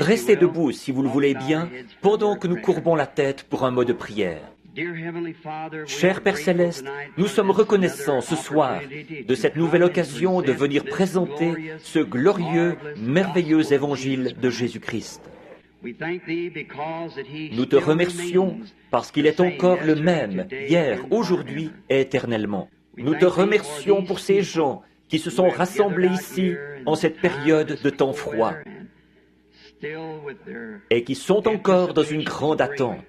Restez debout, si vous le voulez bien, pendant que nous courbons la tête pour un mot de prière. Cher Père Céleste, nous sommes reconnaissants ce soir de cette nouvelle occasion de venir présenter ce glorieux, merveilleux évangile de Jésus-Christ. Nous te remercions parce qu'il est encore le même, hier, aujourd'hui et éternellement. Nous te remercions pour ces gens qui se sont rassemblés ici en cette période de temps froid et qui sont encore dans une grande attente.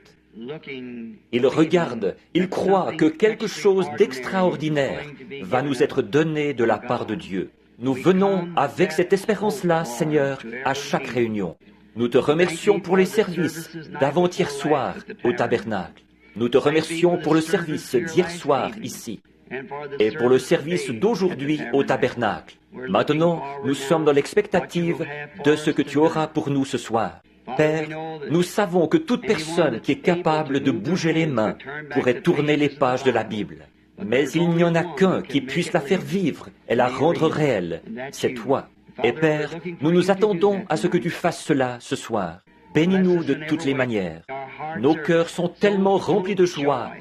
Ils regardent, ils croient que quelque chose d'extraordinaire va nous être donné de la part de Dieu. Nous venons avec cette espérance-là, Seigneur, à chaque réunion. Nous te remercions pour les services d'avant-hier soir au tabernacle. Nous te remercions pour le service d'hier soir ici et pour le service d'aujourd'hui au tabernacle. Maintenant, nous sommes dans l'expectative de ce que tu auras pour nous ce soir. Père, nous savons que toute personne qui est capable de bouger les mains pourrait tourner les pages de la Bible. Mais il n'y en a qu'un qui puisse la faire vivre et la rendre réelle. C'est toi. Et Père, nous nous attendons à ce que tu fasses cela ce soir. Bénis-nous de toutes les manières. Nos cœurs sont tellement remplis de joie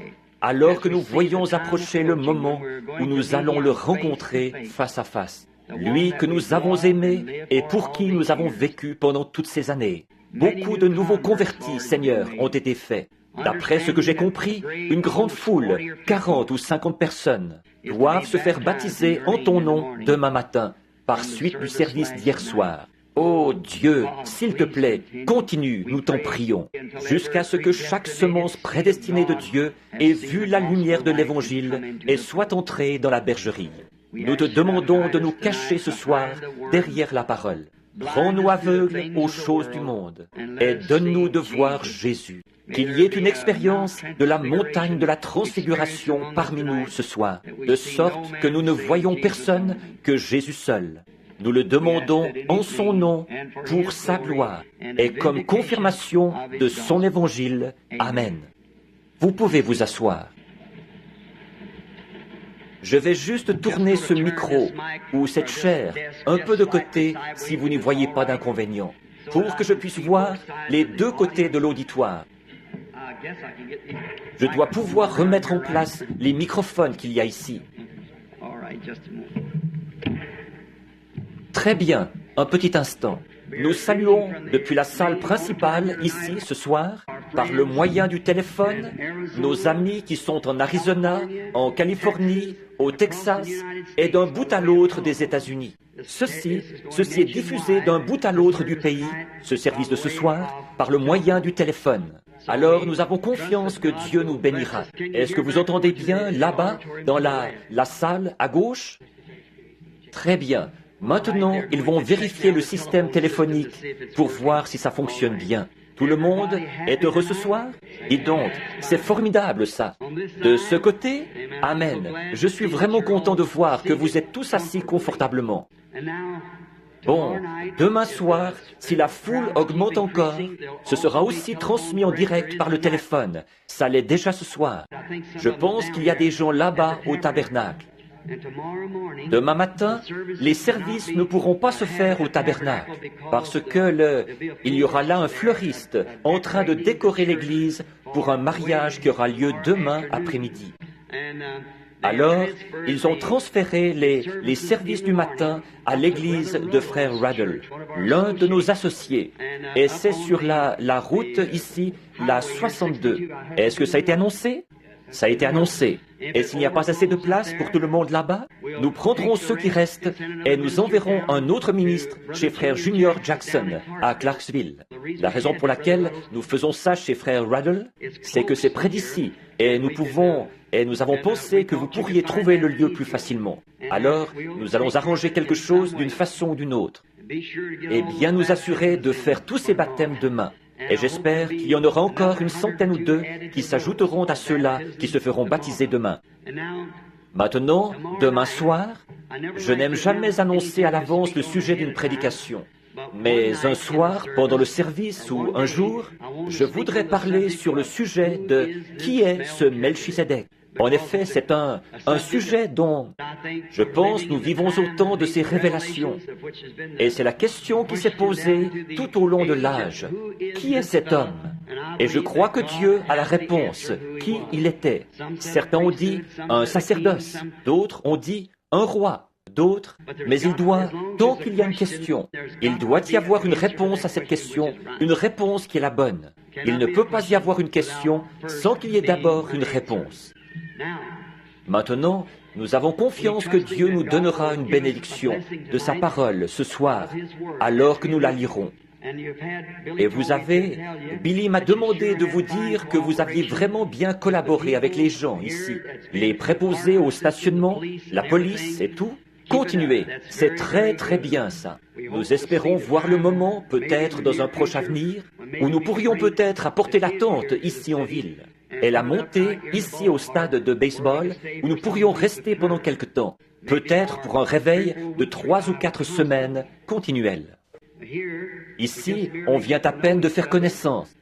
alors que nous voyons approcher le moment où nous allons le rencontrer face à face. Lui que nous avons aimé et pour qui nous avons vécu pendant toutes ces années. Beaucoup de nouveaux convertis, Seigneur, ont été faits. D'après ce que j'ai compris, une grande foule, 40 ou 50 personnes, doivent se faire baptiser en ton nom demain matin, par suite du service d'hier soir. Ô Dieu, s'il te plaît, continue, nous t'en prions, jusqu'à ce que chaque semence prédestinée de Dieu ait vu la lumière de l'Évangile et soit entrée dans la bergerie. Nous te demandons de nous cacher ce soir derrière la parole. Rends-nous aveugles aux choses du monde et donne-nous de voir Jésus. Qu'il y ait une expérience de la montagne de la transfiguration parmi nous ce soir, de sorte que nous ne voyons personne que Jésus seul. Nous le demandons en son nom, pour sa gloire, et comme confirmation de son évangile. Amen. Vous pouvez vous asseoir. Je vais juste tourner ce micro ou cette chaire un peu de côté si vous n'y voyez pas d'inconvénient, pour que je puisse voir les deux côtés de l'auditoire. Je dois pouvoir remettre en place les microphones qu'il y a ici. Très bien, un petit instant. Nous saluons depuis la salle principale, ici, ce soir, par le moyen du téléphone, nos amis qui sont en Arizona, en Californie, au Texas et d'un bout à l'autre des États-Unis. Ceci est diffusé d'un bout à l'autre du pays, ce service de ce soir, par le moyen du téléphone. Alors nous avons confiance que Dieu nous bénira. Est-ce que vous entendez bien là-bas, dans la salle à gauche? Très bien. Maintenant, ils vont vérifier le système téléphonique pour voir si ça fonctionne bien. Tout le monde est heureux ce soir? Et donc, c'est formidable ça. De ce côté, Amen. Je suis vraiment content de voir que vous êtes tous assis confortablement. Bon, demain soir, si la foule augmente encore, ce sera aussi transmis en direct par le téléphone. Ça l'est déjà ce soir. Je pense qu'il y a des gens là-bas au tabernacle. Demain matin, les services ne pourront pas se faire au tabernacle parce que il y aura là un fleuriste en train de décorer l'église pour un mariage qui aura lieu demain après-midi. Alors, ils ont transféré les services du matin à l'église de Frère Ruddle, l'un de nos associés. Et c'est sur la route ici, la 62. Est-ce que ça a été annoncé? Ça a été annoncé. Et s'il n'y a pas assez de place pour tout le monde là-bas, nous prendrons ceux qui restent et nous enverrons un autre ministre chez Frère Junior Jackson à Clarksville. La raison pour laquelle nous faisons ça chez Frère Ruddle, c'est que c'est près d'ici et nous avons pensé que vous pourriez trouver le lieu plus facilement. Alors, nous allons arranger quelque chose d'une façon ou d'une autre. Et bien nous assurer de faire tous ces baptêmes demain. Et j'espère qu'il y en aura encore une centaine ou deux qui s'ajouteront à ceux-là qui se feront baptiser demain. Maintenant, demain soir, je n'aime jamais annoncer à l'avance le sujet d'une prédication. Mais un soir, pendant le service ou un jour, je voudrais parler sur le sujet de qui est ce Melchisédek. En effet, c'est un sujet dont, je pense, nous vivons au temps de ces révélations. Et c'est la question qui s'est posée tout au long de l'âge. Qui est cet homme? Et je crois que Dieu a la réponse. Qui il était? Certains ont dit un sacerdoce, d'autres ont dit un roi, d'autres, mais tant qu'il y a une question, il doit y avoir une réponse à cette question, une réponse qui est la bonne. Il ne peut pas y avoir une question sans qu'il y ait d'abord une réponse. Maintenant, nous avons confiance que Dieu nous donnera une bénédiction de sa parole ce soir, alors que nous la lirons. Et Billy m'a demandé de vous dire que vous aviez vraiment bien collaboré avec les gens ici, les préposés au stationnement, la police et tout. Continuez, c'est très très bien ça. Nous espérons voir le moment, peut-être dans un proche avenir, où nous pourrions peut-être apporter la tente ici en ville, et la monter ici au stade de baseball, où nous pourrions rester pendant quelque temps, peut-être pour un réveil de 3 ou 4 semaines continuelles. Ici, on vient à peine de faire connaissance.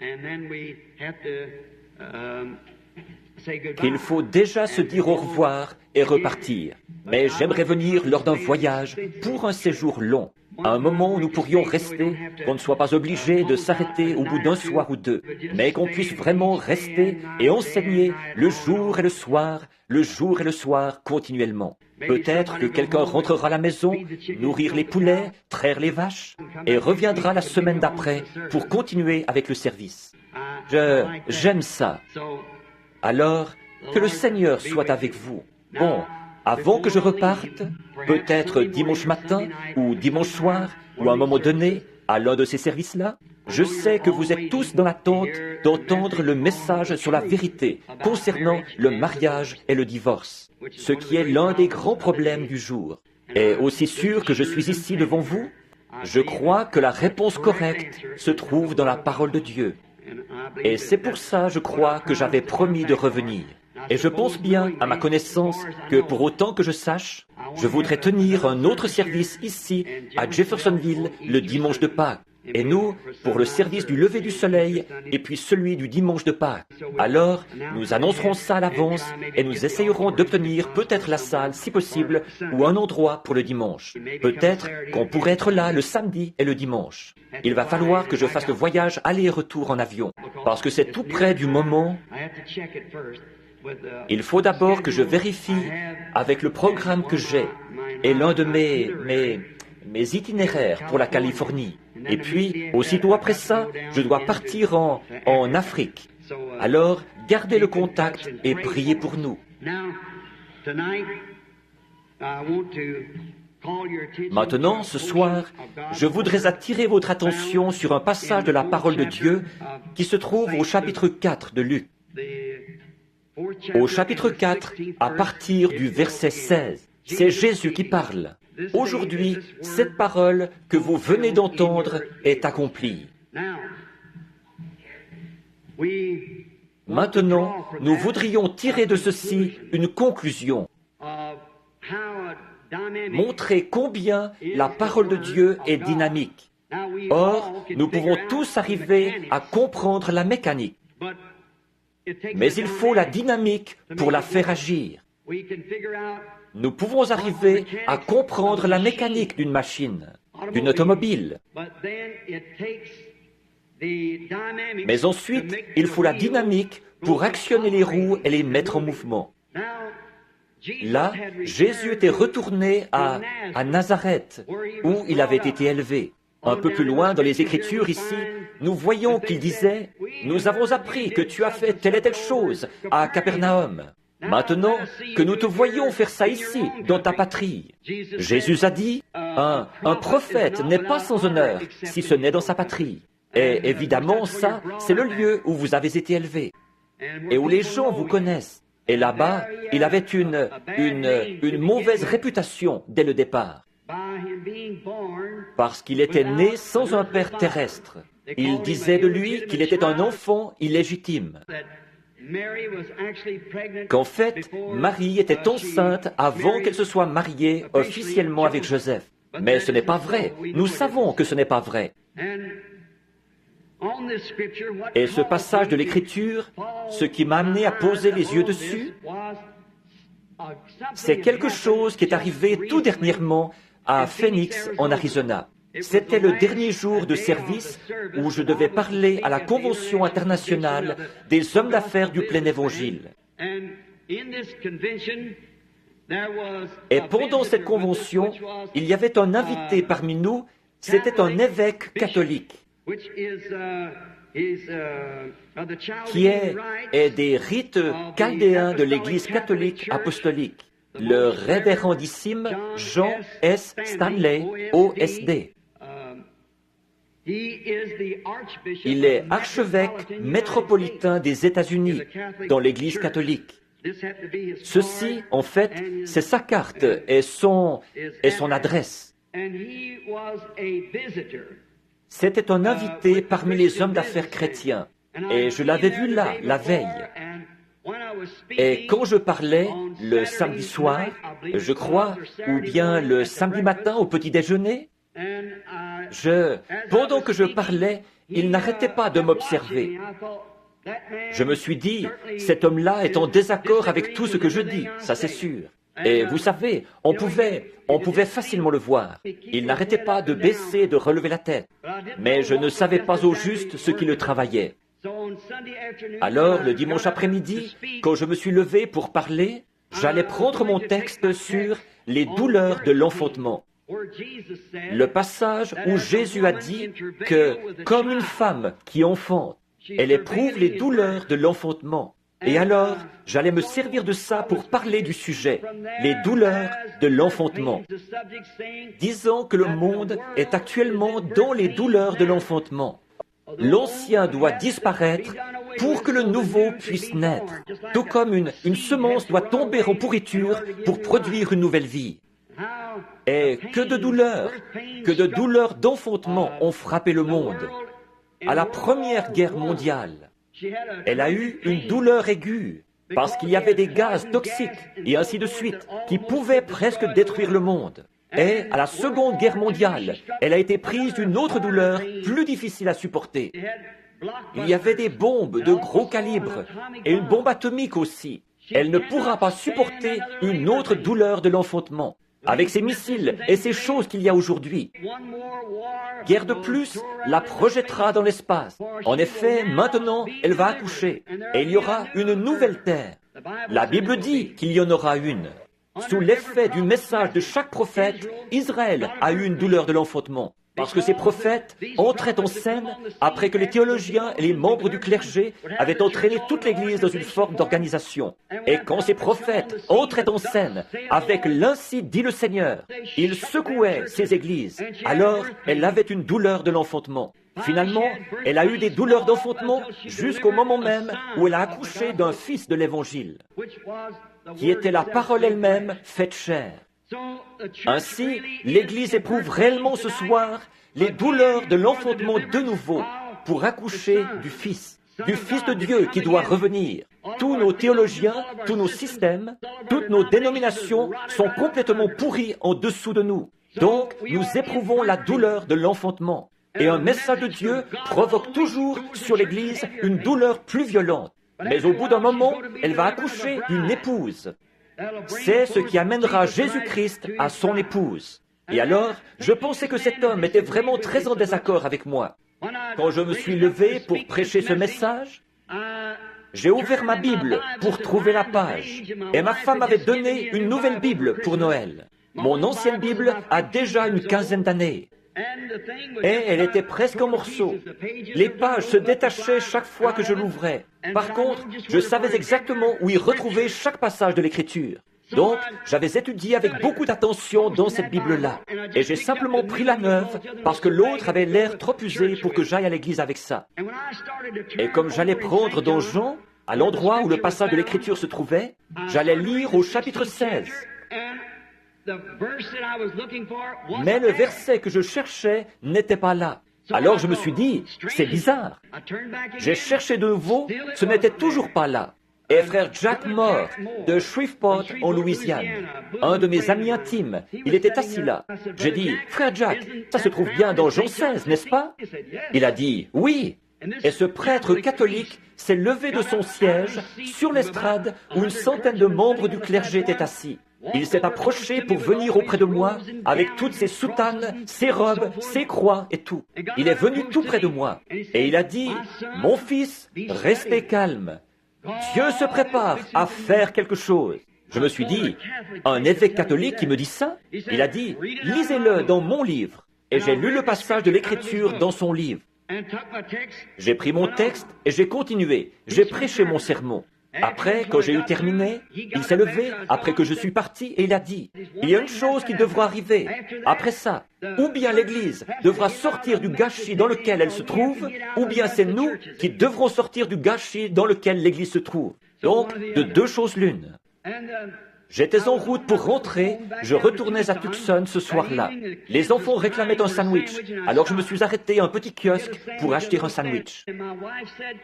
Qu'il faut déjà se dire au revoir et repartir. Mais j'aimerais venir lors d'un voyage pour un séjour long, à un moment où nous pourrions rester, qu'on ne soit pas obligé de s'arrêter au bout d'un soir ou deux, mais qu'on puisse vraiment rester et enseigner le jour et le soir continuellement. Peut-être que quelqu'un rentrera à la maison, nourrir les poulets, traire les vaches, et reviendra la semaine d'après pour continuer avec le service. J'aime ça. Alors, que le Seigneur soit avec vous. Bon, avant que je reparte, peut-être dimanche matin ou dimanche soir, ou à un moment donné, à l'un de ces services-là, je sais que vous êtes tous dans l'attente d'entendre le message sur la vérité concernant le mariage et le divorce, ce qui est l'un des grands problèmes du jour. Et aussi sûr que je suis ici devant vous, je crois que la réponse correcte se trouve dans la parole de Dieu. Et c'est pour ça, je crois, que j'avais promis de revenir. Et je pense bien, à ma connaissance, que pour autant que je sache, je voudrais tenir un autre service ici, à Jeffersonville, le dimanche de Pâques. Et nous, pour le service du lever du soleil, et puis celui du dimanche de Pâques. Alors, nous annoncerons ça à l'avance, et nous essayerons d'obtenir peut-être la salle, si possible, ou un endroit pour le dimanche. Peut-être qu'on pourrait être là le samedi et le dimanche. Il va falloir que je fasse le voyage aller et retour en avion, parce que c'est tout près du moment. Il faut d'abord que je vérifie avec le programme que j'ai, et l'un de mes itinéraires pour la Californie. Et puis, aussitôt après ça, je dois partir en Afrique. Alors, gardez le contact et priez pour nous. Maintenant, ce soir, je voudrais attirer votre attention sur un passage de la parole de Dieu qui se trouve au chapitre 4 de Luc. Au chapitre 4, à partir du verset 16, c'est Jésus qui parle. Aujourd'hui, cette parole que vous venez d'entendre est accomplie. Maintenant, nous voudrions tirer de ceci une conclusion. Montrer combien la parole de Dieu est dynamique. Or, nous pouvons tous arriver à comprendre la mécanique. Mais il faut la dynamique pour la faire agir. Nous pouvons arriver à comprendre la mécanique d'une machine, d'une automobile. Mais ensuite, il faut la dynamique pour actionner les roues et les mettre en mouvement. Là, Jésus était retourné à Nazareth, où il avait été élevé. Un peu plus loin dans les Écritures ici, nous voyons qu'il disait « Nous avons appris que tu as fait telle et telle chose à Capernaum. Maintenant que nous te voyons faire ça ici, dans ta patrie. » Jésus a dit « Un prophète n'est pas sans honneur si ce n'est dans sa patrie. » Et évidemment, ça, c'est le lieu où vous avez été élevé et où les gens vous connaissent. Et là-bas, il avait une mauvaise réputation dès le départ. Parce qu'il était né sans un père terrestre. Il disait de lui qu'il était un enfant illégitime. Qu'en fait, Marie était enceinte avant qu'elle se soit mariée officiellement avec Joseph. Mais ce n'est pas vrai. Nous savons que ce n'est pas vrai. Et ce passage de l'Écriture, ce qui m'a amené à poser les yeux dessus, c'est quelque chose qui est arrivé tout dernièrement à Phoenix, en Arizona. C'était le dernier jour de service où je devais parler à la Convention internationale des hommes d'affaires du plein évangile. Et pendant cette convention, il y avait un invité parmi nous, c'était un évêque catholique qui est des rites chaldéens de l'Église catholique apostolique, le révérendissime Jean S. Stanley, OSD. Il est archevêque métropolitain des États-Unis dans l'Église catholique. Ceci, en fait, c'est sa carte et son adresse. C'était un invité parmi les hommes d'affaires chrétiens, et je l'avais vu là, la veille. Et quand je parlais le samedi soir, je crois, ou bien le samedi matin au petit déjeuner, pendant que je parlais, il n'arrêtait pas de m'observer. Je me suis dit, cet homme-là est en désaccord avec tout ce que je dis, ça c'est sûr. Et vous savez, on pouvait facilement le voir. Il n'arrêtait pas de baisser, de relever la tête. Mais je ne savais pas au juste ce qui le travaillait. Alors, le dimanche après-midi, quand je me suis levé pour parler, j'allais prendre mon texte sur les douleurs de l'enfantement. Le passage où Jésus a dit que, comme une femme qui enfante, elle éprouve les douleurs de l'enfantement. Et alors, j'allais me servir de ça pour parler du sujet, les douleurs de l'enfantement, disant que le monde est actuellement dans les douleurs de l'enfantement. L'ancien doit disparaître pour que le nouveau puisse naître, tout comme une semence doit tomber en pourriture pour produire une nouvelle vie. Et que de douleurs d'enfantement ont frappé le monde. À la Première Guerre mondiale, elle a eu une douleur aiguë parce qu'il y avait des gaz toxiques et ainsi de suite qui pouvaient presque détruire le monde. Et à la Seconde Guerre mondiale, elle a été prise d'une autre douleur plus difficile à supporter. Il y avait des bombes de gros calibre et une bombe atomique aussi. Elle ne pourra pas supporter une autre douleur de l'enfantement. Avec ces missiles et ces choses qu'il y a aujourd'hui. Guerre de plus la projettera dans l'espace. En effet, maintenant, elle va accoucher. Et il y aura une nouvelle terre. La Bible dit qu'il y en aura une. Sous l'effet du message de chaque prophète, Israël a eu une douleur de l'enfantement. Parce que ces prophètes entraient en scène après que les théologiens et les membres du clergé avaient entraîné toute l'Église dans une forme d'organisation. Et quand ces prophètes entraient en scène avec l'Ainsi dit le Seigneur, ils secouaient ces églises. Alors, elle avait une douleur de l'enfantement. Finalement, elle a eu des douleurs d'enfantement jusqu'au moment même où elle a accouché d'un fils de l'Évangile, qui était la parole elle-même faite chair. Ainsi, l'Église éprouve réellement ce soir les douleurs de l'enfantement de nouveau pour accoucher du Fils de Dieu qui doit revenir. Tous nos théologiens, tous nos systèmes, toutes nos dénominations sont complètement pourris en dessous de nous. Donc, nous éprouvons la douleur de l'enfantement. Et un message de Dieu provoque toujours sur l'Église une douleur plus violente. Mais au bout d'un moment, elle va accoucher d'une épouse. C'est ce qui amènera Jésus-Christ à son épouse. Et alors, je pensais que cet homme était vraiment très en désaccord avec moi. Quand je me suis levé pour prêcher ce message, j'ai ouvert ma Bible pour trouver la page. Et ma femme m'avait donné une nouvelle Bible pour Noël. Mon ancienne Bible a déjà une quinzaine d'années. Et elle était presque en morceaux. Les pages se détachaient chaque fois que je l'ouvrais. Par contre, je savais exactement où y retrouver chaque passage de l'Écriture. Donc, j'avais étudié avec beaucoup d'attention dans cette Bible-là. Et j'ai simplement pris la neuve parce que l'autre avait l'air trop usé pour que j'aille à l'église avec ça. Et comme j'allais prendre dans Jean, à l'endroit où le passage de l'Écriture se trouvait, j'allais lire au chapitre 16. Mais le verset que je cherchais n'était pas là. Alors je me suis dit, c'est bizarre. J'ai cherché de nouveau, ce n'était toujours pas là. Et frère Jack Moore, de Shreveport, en Louisiane, un de mes amis intimes, il était assis là. J'ai dit, frère Jack, ça se trouve bien dans Jean 16, n'est-ce pas? Il a dit, oui. Et ce prêtre catholique s'est levé de son siège sur l'estrade où une centaine de membres du clergé étaient assis. Il s'est approché pour venir auprès de moi avec toutes ses soutanes, ses robes, ses croix et tout. Il est venu tout près de moi et il a dit, « Mon fils, restez calme. Dieu se prépare à faire quelque chose. » Je me suis dit, un évêque catholique qui me dit ça? Il a dit, « Lisez-le dans mon livre. » Et j'ai lu le passage de l'Écriture dans son livre. J'ai pris mon texte et j'ai continué. J'ai prêché mon sermon. Après, quand j'ai eu terminé, il s'est levé après que je suis parti et il a dit, il y a une chose qui devra arriver. Après ça, ou bien l'Église devra sortir du gâchis dans lequel elle se trouve, ou bien c'est nous qui devrons sortir du gâchis dans lequel l'Église se trouve. Donc, de deux choses l'une. J'étais en route pour rentrer, je retournais à Tucson ce soir-là. Les enfants réclamaient un sandwich, alors je me suis arrêté à un petit kiosque pour acheter un sandwich.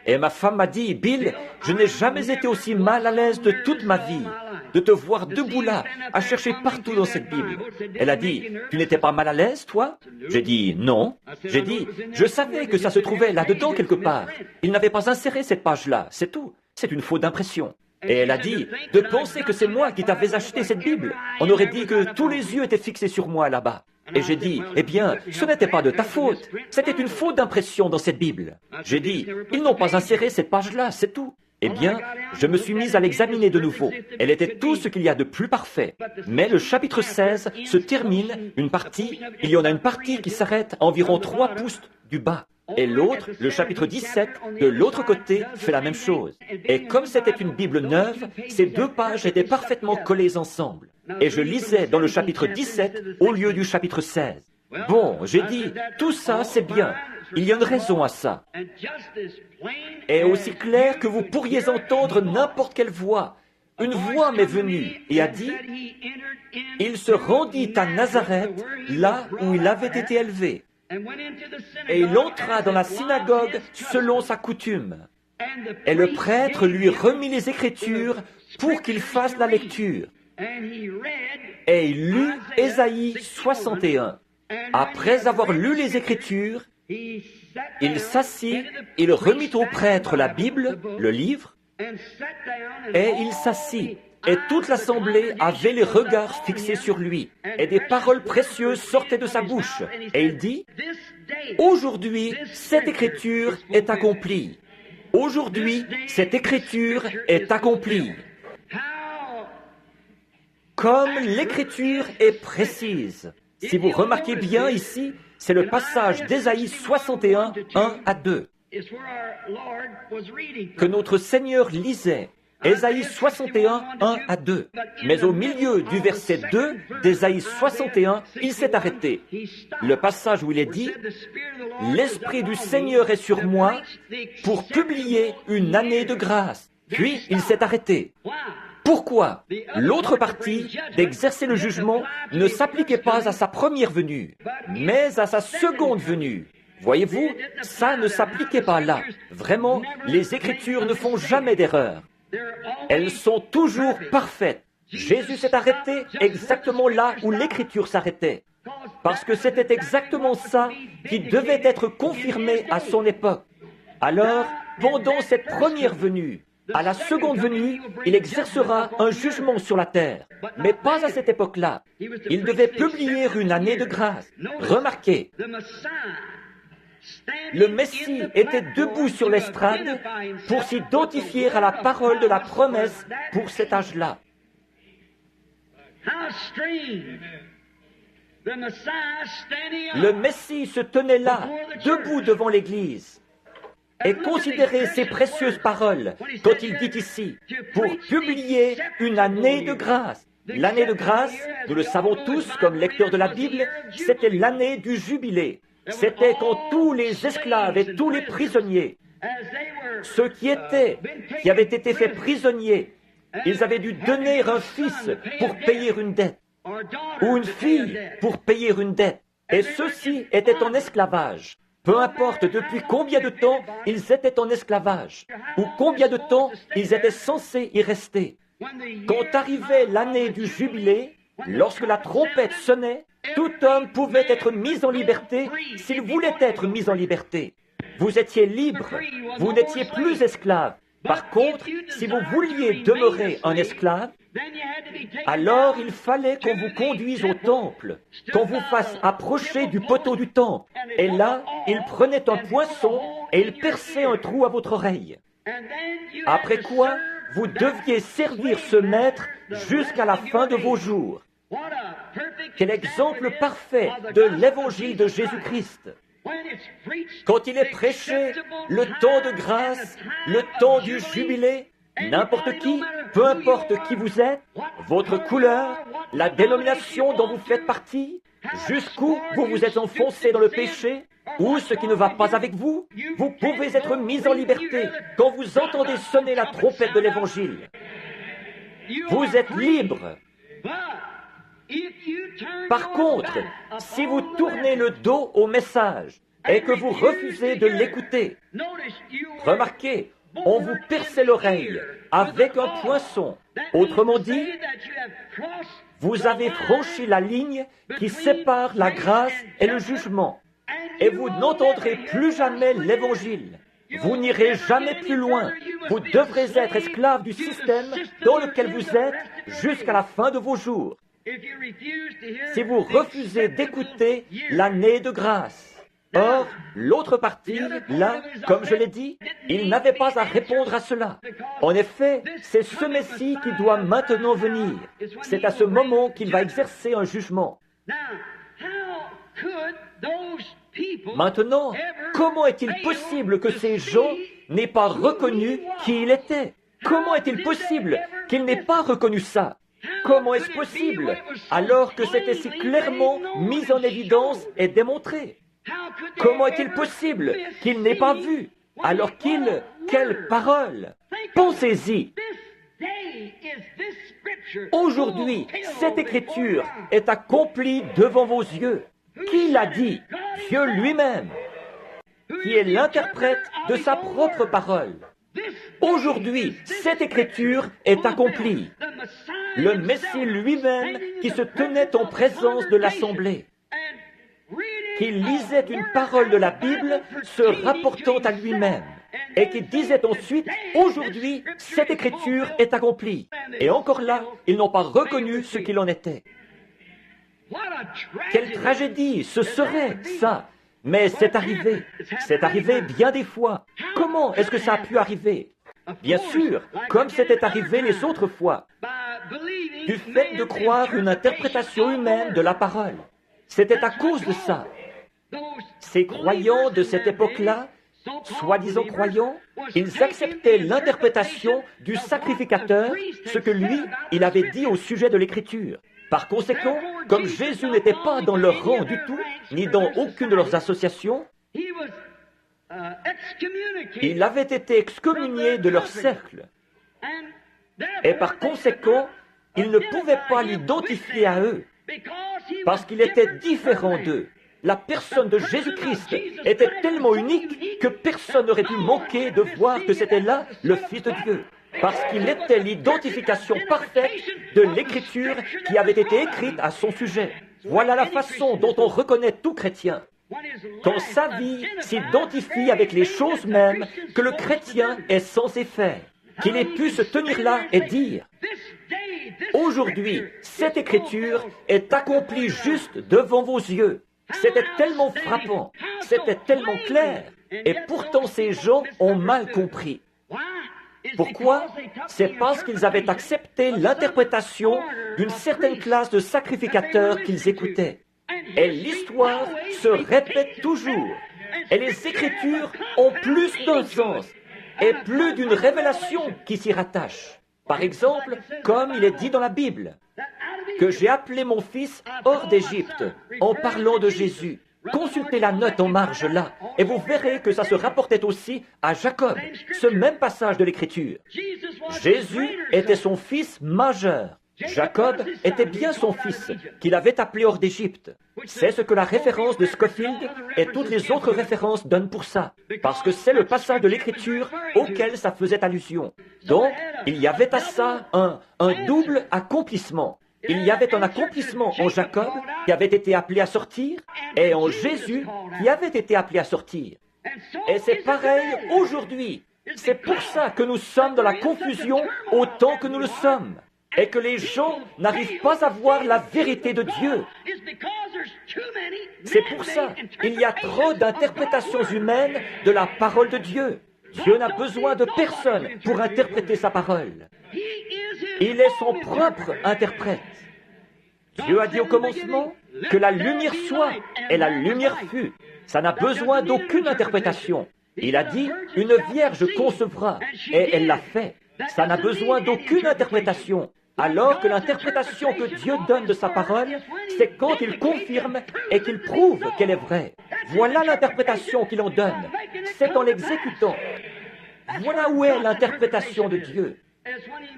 Et ma femme m'a dit, « Bill, je n'ai jamais été aussi mal à l'aise de toute ma vie, de te voir debout là, à chercher partout dans cette Bible. » Elle a dit, « Tu n'étais pas mal à l'aise, toi ?» J'ai dit, « Non. » J'ai dit, « Je savais que ça se trouvait là-dedans quelque part. Il n'avait pas inséré cette page-là, c'est tout. C'est une faute d'impression. » Et elle a dit, de penser que c'est moi qui t'avais acheté cette Bible. On aurait dit que tous les yeux étaient fixés sur moi là-bas. Et j'ai dit, eh bien, ce n'était pas de ta faute. C'était une faute d'impression dans cette Bible. J'ai dit, ils n'ont pas inséré cette page-là, c'est tout. Eh bien, je me suis mise à l'examiner de nouveau. Elle était tout ce qu'il y a de plus parfait. Mais le chapitre 16 se termine, une partie, il y en a une partie qui s'arrête à environ 3 pouces du bas. Et l'autre, le chapitre 17, de l'autre côté, fait la même chose. Et comme c'était une Bible neuve, ces 2 pages étaient parfaitement collées ensemble. Et je lisais dans le chapitre 17 au lieu du chapitre 16. Bon, j'ai dit, tout ça, c'est bien. Il y a une raison à ça. Et aussi clair que vous pourriez entendre n'importe quelle voix. Une voix m'est venue et a dit, « Il se rendit à Nazareth, là où il avait été élevé. » Et il entra dans la synagogue selon sa coutume. Et le prêtre lui remit les Écritures pour qu'il fasse la lecture. Et il lut Ésaïe 61. Après avoir lu les Écritures, il s'assit, il remit au prêtre la Bible, le livre, et il s'assit. Et toute l'assemblée avait les regards fixés sur lui. Et des paroles précieuses sortaient de sa bouche. Et il dit, « Aujourd'hui, cette écriture est accomplie. Aujourd'hui, cette écriture est accomplie. » Comme l'écriture est précise. Si vous remarquez bien ici, c'est le passage d'Ésaïe 61, 1 à 2, que notre Seigneur lisait. Ésaïe 61, 1 à 2. Mais au milieu du verset 2 d'Ésaïe 61, il s'est arrêté. Le passage où il est dit, « L'Esprit du Seigneur est sur moi pour publier une année de grâce. » Puis il s'est arrêté. Pourquoi? L'autre partie d'exercer le jugement ne s'appliquait pas à sa première venue, mais à sa seconde venue. Voyez-vous, ça ne s'appliquait pas là. Vraiment, les Écritures ne font jamais d'erreur. Elles sont toujours parfaites. Jésus s'est arrêté exactement là où l'Écriture s'arrêtait. Parce que c'était exactement ça qui devait être confirmé à son époque. Alors, pendant cette première venue, à la seconde venue, il exercera un jugement sur la terre. Mais pas à cette époque-là. Il devait publier une année de grâce. Remarquez, le Messie était debout sur l'estrade pour s'identifier à la parole de la promesse pour cet âge-là. Le Messie se tenait là, debout devant l'Église, et considérait ces précieuses paroles quand il dit ici, pour publier une année de grâce. L'année de grâce, nous le savons tous comme lecteurs de la Bible, c'était l'année du jubilé. C'était quand tous les esclaves et tous les prisonniers, ceux qui avaient été faits prisonniers, ils avaient dû donner un fils pour payer une dette, ou une fille pour payer une dette. Et ceux-ci étaient en esclavage. Peu importe depuis combien de temps ils étaient en esclavage, ou combien de temps ils étaient censés y rester. Quand arrivait l'année du jubilé, lorsque la trompette sonnait, tout homme pouvait être mis en liberté s'il voulait être mis en liberté. Vous étiez libre, vous n'étiez plus esclave. Par contre, si vous vouliez demeurer un esclave, alors il fallait qu'on vous conduise au temple, qu'on vous fasse approcher du poteau du temple. Et là, il prenait un poinçon et il perçait un trou à votre oreille. Après quoi, vous deviez servir ce maître jusqu'à la fin de vos jours. Quel exemple parfait de l'évangile de Jésus-Christ. Quand il est prêché, le temps de grâce, le temps du jubilé, n'importe qui, peu importe qui vous êtes, votre couleur, la dénomination dont vous faites partie, jusqu'où vous vous êtes enfoncé dans le péché, ou ce qui ne va pas avec vous, vous pouvez être mis en liberté quand vous entendez sonner la trompette de l'Évangile. Vous êtes libre. Par contre, si vous tournez le dos au message et que vous refusez de l'écouter, remarquez, on vous perçait l'oreille avec un poinçon. Autrement dit, vous avez franchi la ligne qui sépare la grâce et le jugement. Et vous n'entendrez plus jamais l'Évangile. Vous n'irez jamais plus loin. Vous devrez être esclave du système dans lequel vous êtes jusqu'à la fin de vos jours. Si vous refusez d'écouter l'année de grâce. Or, l'autre partie, là, comme je l'ai dit, il n'avait pas à répondre à cela. En effet, c'est ce Messie qui doit maintenant venir. C'est à ce moment qu'il va exercer un jugement. Maintenant, comment est-il possible que ces gens n'aient pas reconnu qui il était? Comment est-il possible qu'ils n'aient pas reconnu ça? Comment est-ce possible alors que c'était si clairement mis en évidence et démontré? Comment est-il possible qu'ils n'aient pas vu alors qu'il... Quelle parole! Pensez-y! Aujourd'hui, cette écriture est accomplie devant vos yeux. Qui l'a dit? Dieu lui-même, qui est l'interprète de sa propre parole. Aujourd'hui, cette écriture est accomplie. Le Messie lui-même qui se tenait en présence de l'assemblée, qui lisait une parole de la Bible se rapportant à lui-même et qui disait ensuite, aujourd'hui, cette écriture est accomplie. Et encore là, ils n'ont pas reconnu ce qu'il en était. Quelle tragédie ce serait, ça! Mais c'est arrivé. C'est arrivé bien des fois. Comment est-ce que ça a pu arriver? Bien sûr, comme c'était arrivé les autres fois, du fait de croire une interprétation humaine de la parole. C'était à cause de ça. Ces croyants de cette époque-là, soi-disant croyants, ils acceptaient l'interprétation du sacrificateur, ce que lui, il avait dit au sujet de l'Écriture. Par conséquent, comme Jésus n'était pas dans leur rang du tout, ni dans aucune de leurs associations, il avait été excommunié de leur cercle. Et par conséquent, ils ne pouvaient pas l'identifier à eux, parce qu'il était différent d'eux. La personne de Jésus-Christ était tellement unique que personne n'aurait pu manquer de voir que c'était là le Fils de Dieu. Parce qu'il était l'identification parfaite de l'Écriture qui avait été écrite à son sujet. Voilà la façon dont on reconnaît tout chrétien. Quand sa vie s'identifie avec les choses mêmes que le chrétien est censé faire. Qu'il ait pu se tenir là et dire, aujourd'hui, cette Écriture est accomplie juste devant vos yeux. C'était tellement frappant, c'était tellement clair, et pourtant ces gens ont mal compris. Pourquoi? C'est parce qu'ils avaient accepté l'interprétation d'une certaine classe de sacrificateurs qu'ils écoutaient. Et l'histoire se répète toujours. Et les Écritures ont plus d'un sens et plus d'une révélation qui s'y rattache. Par exemple, comme il est dit dans la Bible, que j'ai appelé mon fils hors d'Égypte en parlant de Jésus. Consultez la note en marge là, et vous verrez que ça se rapportait aussi à Jacob, ce même passage de l'Écriture. Jésus était son fils majeur. Jacob était bien son fils, qu'il avait appelé hors d'Égypte. C'est ce que la référence de Scofield et toutes les autres références donnent pour ça, parce que c'est le passage de l'Écriture auquel ça faisait allusion. Donc, il y avait à ça un double accomplissement. Il y avait un accomplissement en Jacob qui avait été appelé à sortir et en Jésus qui avait été appelé à sortir. Et c'est pareil aujourd'hui. C'est pour ça que nous sommes dans la confusion autant que nous le sommes. Et que les gens n'arrivent pas à voir la vérité de Dieu. C'est pour ça qu'il y a trop d'interprétations humaines de la parole de Dieu. Dieu n'a besoin de personne pour interpréter sa parole. Il est son propre interprète. Dieu a dit au commencement que la lumière soit, et la lumière fut. Ça n'a besoin d'aucune interprétation. Il a dit, une vierge concevra, et elle l'a fait. Ça n'a besoin d'aucune interprétation. Alors que l'interprétation que Dieu donne de sa parole, c'est quand il confirme et qu'il prouve qu'elle est vraie. Voilà l'interprétation qu'il en donne. C'est en l'exécutant. Voilà où est l'interprétation de Dieu.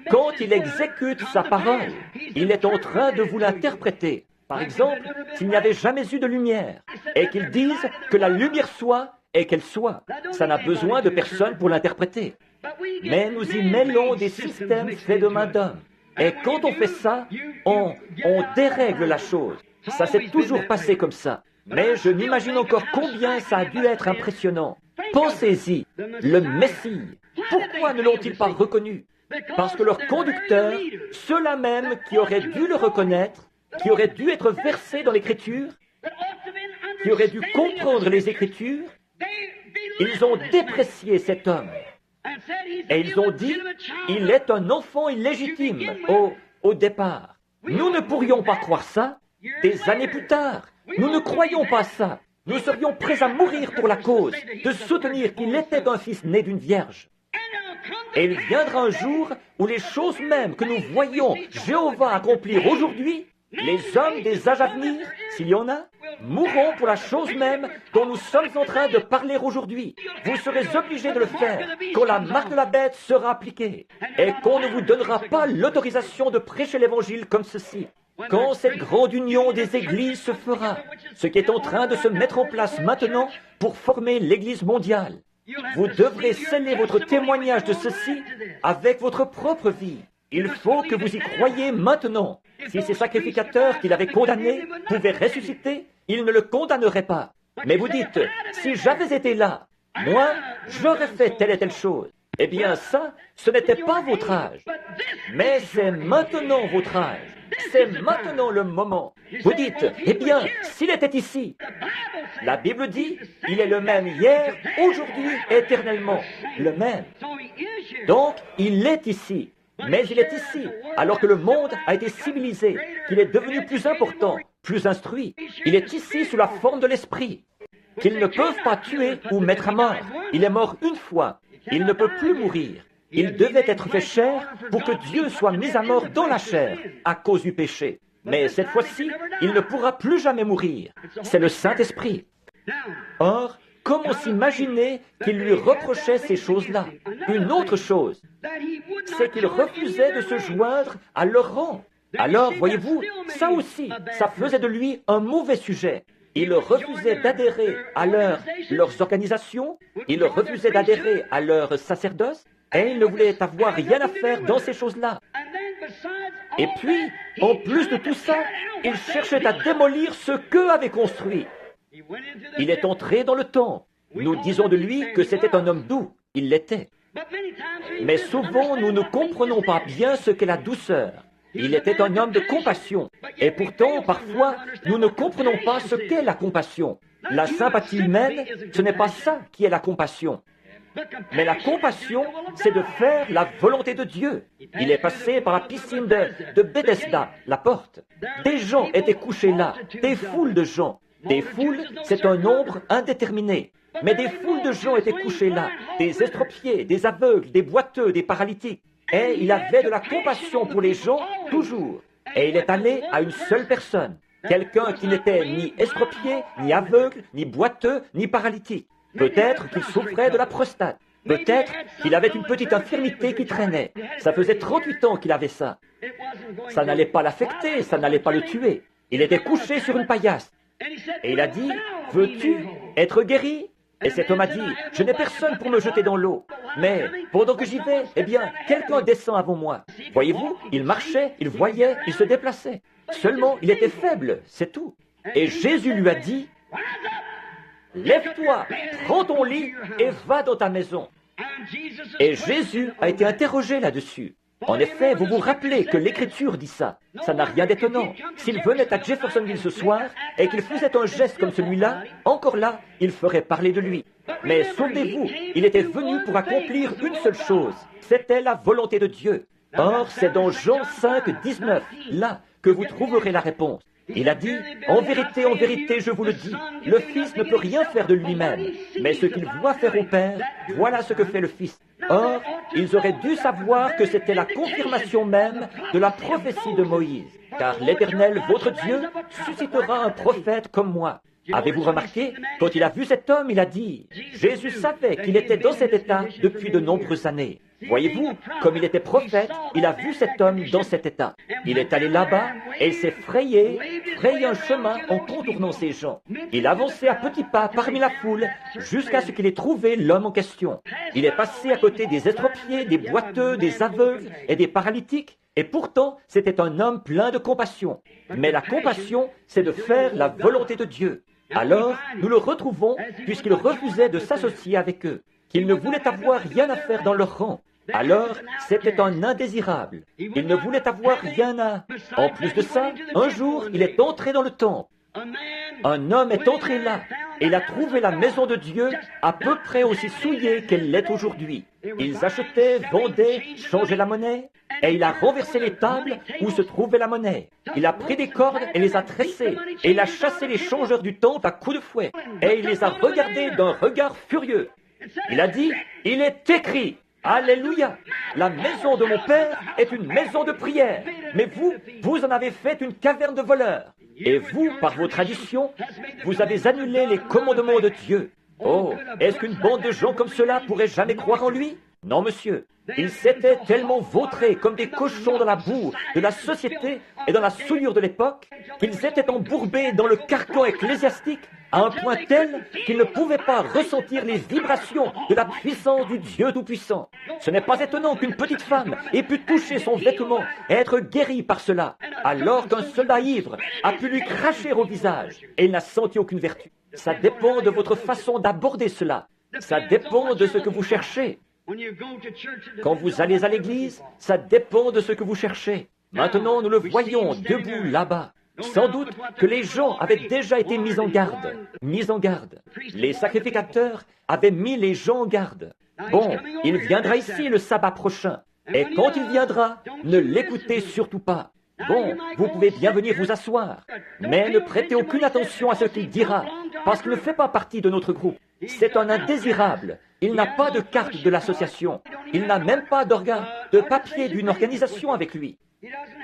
Quand il exécute sa parole, il est en train de vous l'interpréter. Par exemple, s'il n'y avait jamais eu de lumière, et qu'il dise que la lumière soit et qu'elle soit, ça n'a besoin de personne pour l'interpréter. Mais nous y mêlons des systèmes faits de main d'homme. Et quand on fait ça, on dérègle la chose. Ça s'est toujours passé comme ça. Mais je m'imagine encore combien ça a dû être impressionnant. Pensez-y, le Messie, pourquoi ne l'ont-ils pas reconnu? Parce que leurs conducteurs, ceux-là même qui auraient dû le reconnaître, qui auraient dû être versés dans l'Écriture, qui auraient dû comprendre les Écritures, ils ont déprécié cet homme. Et ils ont dit, il est un enfant illégitime au départ. Nous ne pourrions pas croire ça. Des années plus tard, nous ne croyons pas ça. Nous serions prêts à mourir pour la cause, de soutenir qu'il était un fils né d'une vierge. Et il viendra un jour où les choses mêmes que nous voyons Jéhovah accomplir aujourd'hui, les hommes des âges à venir, s'il y en a, mourront pour la chose même dont nous sommes en train de parler aujourd'hui. Vous serez obligés de le faire quand la marque de la bête sera appliquée et qu'on ne vous donnera pas l'autorisation de prêcher l'Évangile comme ceci. Quand cette grande union des églises se fera, ce qui est en train de se mettre en place maintenant pour former l'Église mondiale, vous devrez sceller votre témoignage de ceci avec votre propre vie. Il faut que vous y croyiez maintenant. Si ces sacrificateurs qu'il avait condamnés pouvaient ressusciter, ils ne le condamneraient pas. Mais vous dites, si j'avais été là, moi, j'aurais fait telle et telle chose. Eh bien ça, ce n'était pas votre âge. Mais c'est maintenant votre âge. C'est maintenant le moment. Vous dites, eh bien, s'il était ici, la Bible dit, il est le même hier, aujourd'hui, éternellement. Le même. Donc, il est ici. Mais il est ici, alors que le monde a été civilisé, qu'il est devenu plus important, plus instruit. Il est ici sous la forme de l'esprit, qu'ils ne peuvent pas tuer ou mettre à mort. Il est mort une fois. Il ne peut plus mourir. Il devait être fait chair pour que Dieu soit mis à mort dans la chair à cause du péché. Mais cette fois-ci, il ne pourra plus jamais mourir. C'est le Saint-Esprit. Or, comment s'imaginer qu'il lui reprochait ces choses-là? Une autre chose, c'est qu'il refusait de se joindre à leur rang. Alors, voyez-vous, ça aussi, ça faisait de lui un mauvais sujet. Il refusait d'adhérer à leurs organisations, il refusait d'adhérer à leur sacerdoce, et il ne voulait avoir rien à faire dans ces choses-là. Et puis, en plus de tout ça, il cherchait à démolir ce qu'eux avaient construit. Il est entré dans le temps. Nous disons de lui que c'était un homme doux. Il l'était. Mais souvent, nous ne comprenons pas bien ce qu'est la douceur. Il était un homme de compassion. Et pourtant, parfois, nous ne comprenons pas ce qu'est la compassion. La sympathie humaine, ce n'est pas ça qui est la compassion. Mais la compassion, c'est de faire la volonté de Dieu. Il est passé par la piscine de Bethesda, la porte. Des gens étaient couchés là, des foules de gens. Des foules, c'est un nombre indéterminé. Mais des foules de gens étaient couchés là, des estropiés, des aveugles, des boiteux, des paralytiques. Et il avait de la compassion pour les gens, toujours. Et il est allé à une seule personne. Quelqu'un qui n'était ni estropié, ni aveugle, ni boiteux, ni paralytique. Peut-être qu'il souffrait de la prostate. Peut-être qu'il avait une petite infirmité qui traînait. Ça faisait 38 ans qu'il avait ça. Ça n'allait pas l'affecter, ça n'allait pas le tuer. Il était couché sur une paillasse. Et il a dit, « Veux-tu être guéri ?» Et cet homme a dit, « Je n'ai personne pour me jeter dans l'eau. Mais pendant que j'y vais, eh bien, quelqu'un descend avant moi. » Voyez-vous, il marchait, il voyait, il se déplaçait. Seulement, il était faible, c'est tout. Et Jésus lui a dit, lève-toi, prends ton lit et va dans ta maison. Et Jésus a été interrogé là-dessus. En effet, vous vous rappelez que l'Écriture dit ça. Ça n'a rien d'étonnant. S'il venait à Jeffersonville ce soir et qu'il faisait un geste comme celui-là, encore là, il ferait parler de lui. Mais souvenez-vous, il était venu pour accomplir une seule chose. C'était la volonté de Dieu. Or, c'est dans Jean 5, 19, là, que vous trouverez la réponse. Il a dit, en vérité, je vous le dis, le Fils ne peut rien faire de lui-même, mais ce qu'il voit faire au Père, voilà ce que fait le Fils. Or, ils auraient dû savoir que c'était la confirmation même de la prophétie de Moïse, car l'Éternel, votre Dieu, suscitera un prophète comme moi. Avez-vous remarqué, quand il a vu cet homme, il a dit, Jésus savait qu'il était dans cet état depuis de nombreuses années. Voyez-vous, comme il était prophète, il a vu cet homme dans cet état. Il est allé là-bas et il s'est frayé un chemin en contournant ces gens. Il avançait à petits pas parmi la foule jusqu'à ce qu'il ait trouvé l'homme en question. Il est passé à côté des estropiés, des boiteux, des aveugles et des paralytiques. Et pourtant, c'était un homme plein de compassion. Mais la compassion, c'est de faire la volonté de Dieu. Alors, nous le retrouvons puisqu'il refusait de s'associer avec eux, qu'il ne voulait avoir rien à faire dans leur rang. Alors, c'était un indésirable. Il ne voulait avoir rien à... En plus de ça, un jour, il est entré dans le temple. Un homme est entré là, et il a trouvé la maison de Dieu à peu près aussi souillée qu'elle l'est aujourd'hui. Ils achetaient, vendaient, changeaient la monnaie, et il a renversé les tables où se trouvait la monnaie. Il a pris des cordes et les a tressées, et il a chassé les changeurs du temple à coups de fouet, et il les a regardés d'un regard furieux. Il a dit, « Il est écrit !» Alléluia! La maison de mon Père est une maison de prière, mais vous en avez fait une caverne de voleurs. Et vous, par vos traditions, vous avez annulé les commandements de Dieu. Oh, est-ce qu'une bande de gens comme cela pourrait jamais croire en lui? Non, monsieur. Ils s'étaient tellement vautrés comme des cochons dans la boue de la société et dans la souillure de l'époque qu'ils étaient embourbés dans le carcan ecclésiastique à un point tel qu'ils ne pouvaient pas ressentir les vibrations de la puissance du Dieu Tout-Puissant. Ce n'est pas étonnant qu'une petite femme ait pu toucher son vêtement et être guérie par cela, alors qu'un soldat ivre a pu lui cracher au visage et il n'a senti aucune vertu. Ça dépend de votre façon d'aborder cela. Ça dépend de ce que vous cherchez. Quand vous allez à l'église, ça dépend de ce que vous cherchez. Maintenant, nous le voyons debout là-bas. Sans doute que les gens avaient déjà été mis en garde. Les sacrificateurs avaient mis les gens en garde. Bon, il viendra ici le sabbat prochain. Et quand il viendra, ne l'écoutez surtout pas. Bon, vous pouvez bien venir vous asseoir, mais ne prêtez aucune attention à ce qu'il dira, parce qu'il ne fait pas partie de notre groupe. C'est un indésirable. Il n'a pas de carte de l'association. Il n'a même pas de papier d'une organisation avec lui.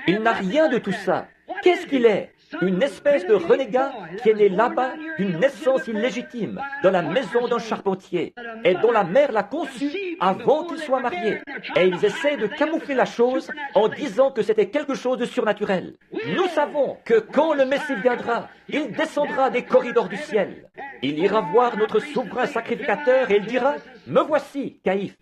Il n'a rien de tout ça. Qu'est-ce qu'il est? Une espèce de renégat qui est né là-bas d'une naissance illégitime, dans la maison d'un charpentier, et dont la mère l'a conçu avant qu'il soit marié. Et ils essaient de camoufler la chose en disant que c'était quelque chose de surnaturel. Nous savons que quand le Messie viendra, il descendra des corridors du ciel. Il ira voir notre souverain sacrificateur et il dira « Me voici, Caïphe ».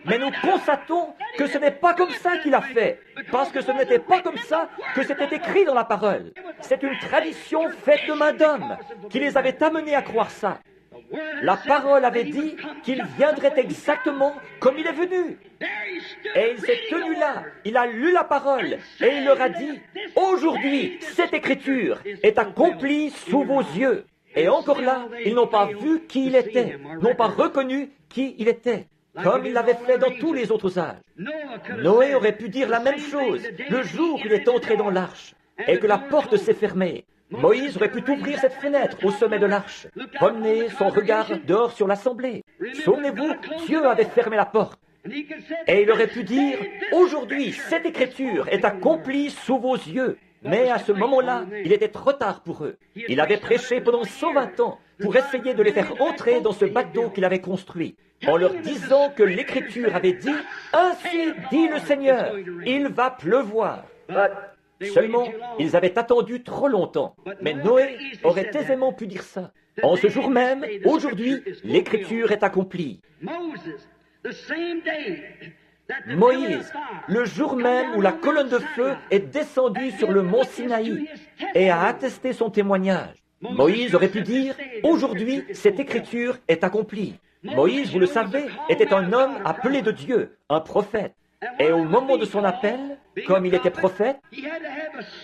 Mais nous constatons que ce n'est pas comme ça qu'il a fait, parce que ce n'était pas comme ça que c'était écrit dans la parole. C'est une tradition faite de main d'homme qui les avait amenés à croire ça. La parole avait dit qu'il viendrait exactement comme il est venu. Et il s'est tenu là, il a lu la parole, et il leur a dit, « Aujourd'hui, cette écriture est accomplie sous vos yeux. » Et encore là, ils n'ont pas vu qui il était, n'ont pas reconnu qui il était. Comme il l'avait fait dans tous les autres âges. Noé aurait pu dire la même chose le jour où il est entré dans l'arche et que la porte s'est fermée. Moïse aurait pu ouvrir cette fenêtre au sommet de l'arche, promener son regard dehors sur l'assemblée. Souvenez-vous, Dieu avait fermé la porte. Et il aurait pu dire, « Aujourd'hui, cette écriture est accomplie sous vos yeux. » Mais à ce moment-là, il était trop tard pour eux. Il avait prêché pendant 120 ans pour essayer de les faire entrer dans ce bateau qu'il avait construit, en leur disant que l'Écriture avait dit « Ainsi dit le Seigneur, il va pleuvoir ». Seulement, ils avaient attendu trop longtemps. Mais Noé aurait aisément pu dire ça. En ce jour même, aujourd'hui, l'Écriture est accomplie. Moïse, le jour même où la colonne de feu est descendue sur le mont Sinaï et a attesté son témoignage. Moïse aurait pu dire, « Aujourd'hui, cette écriture est accomplie. » Moïse, vous le savez, était un homme appelé de Dieu, un prophète. Et au moment de son appel, comme il était prophète,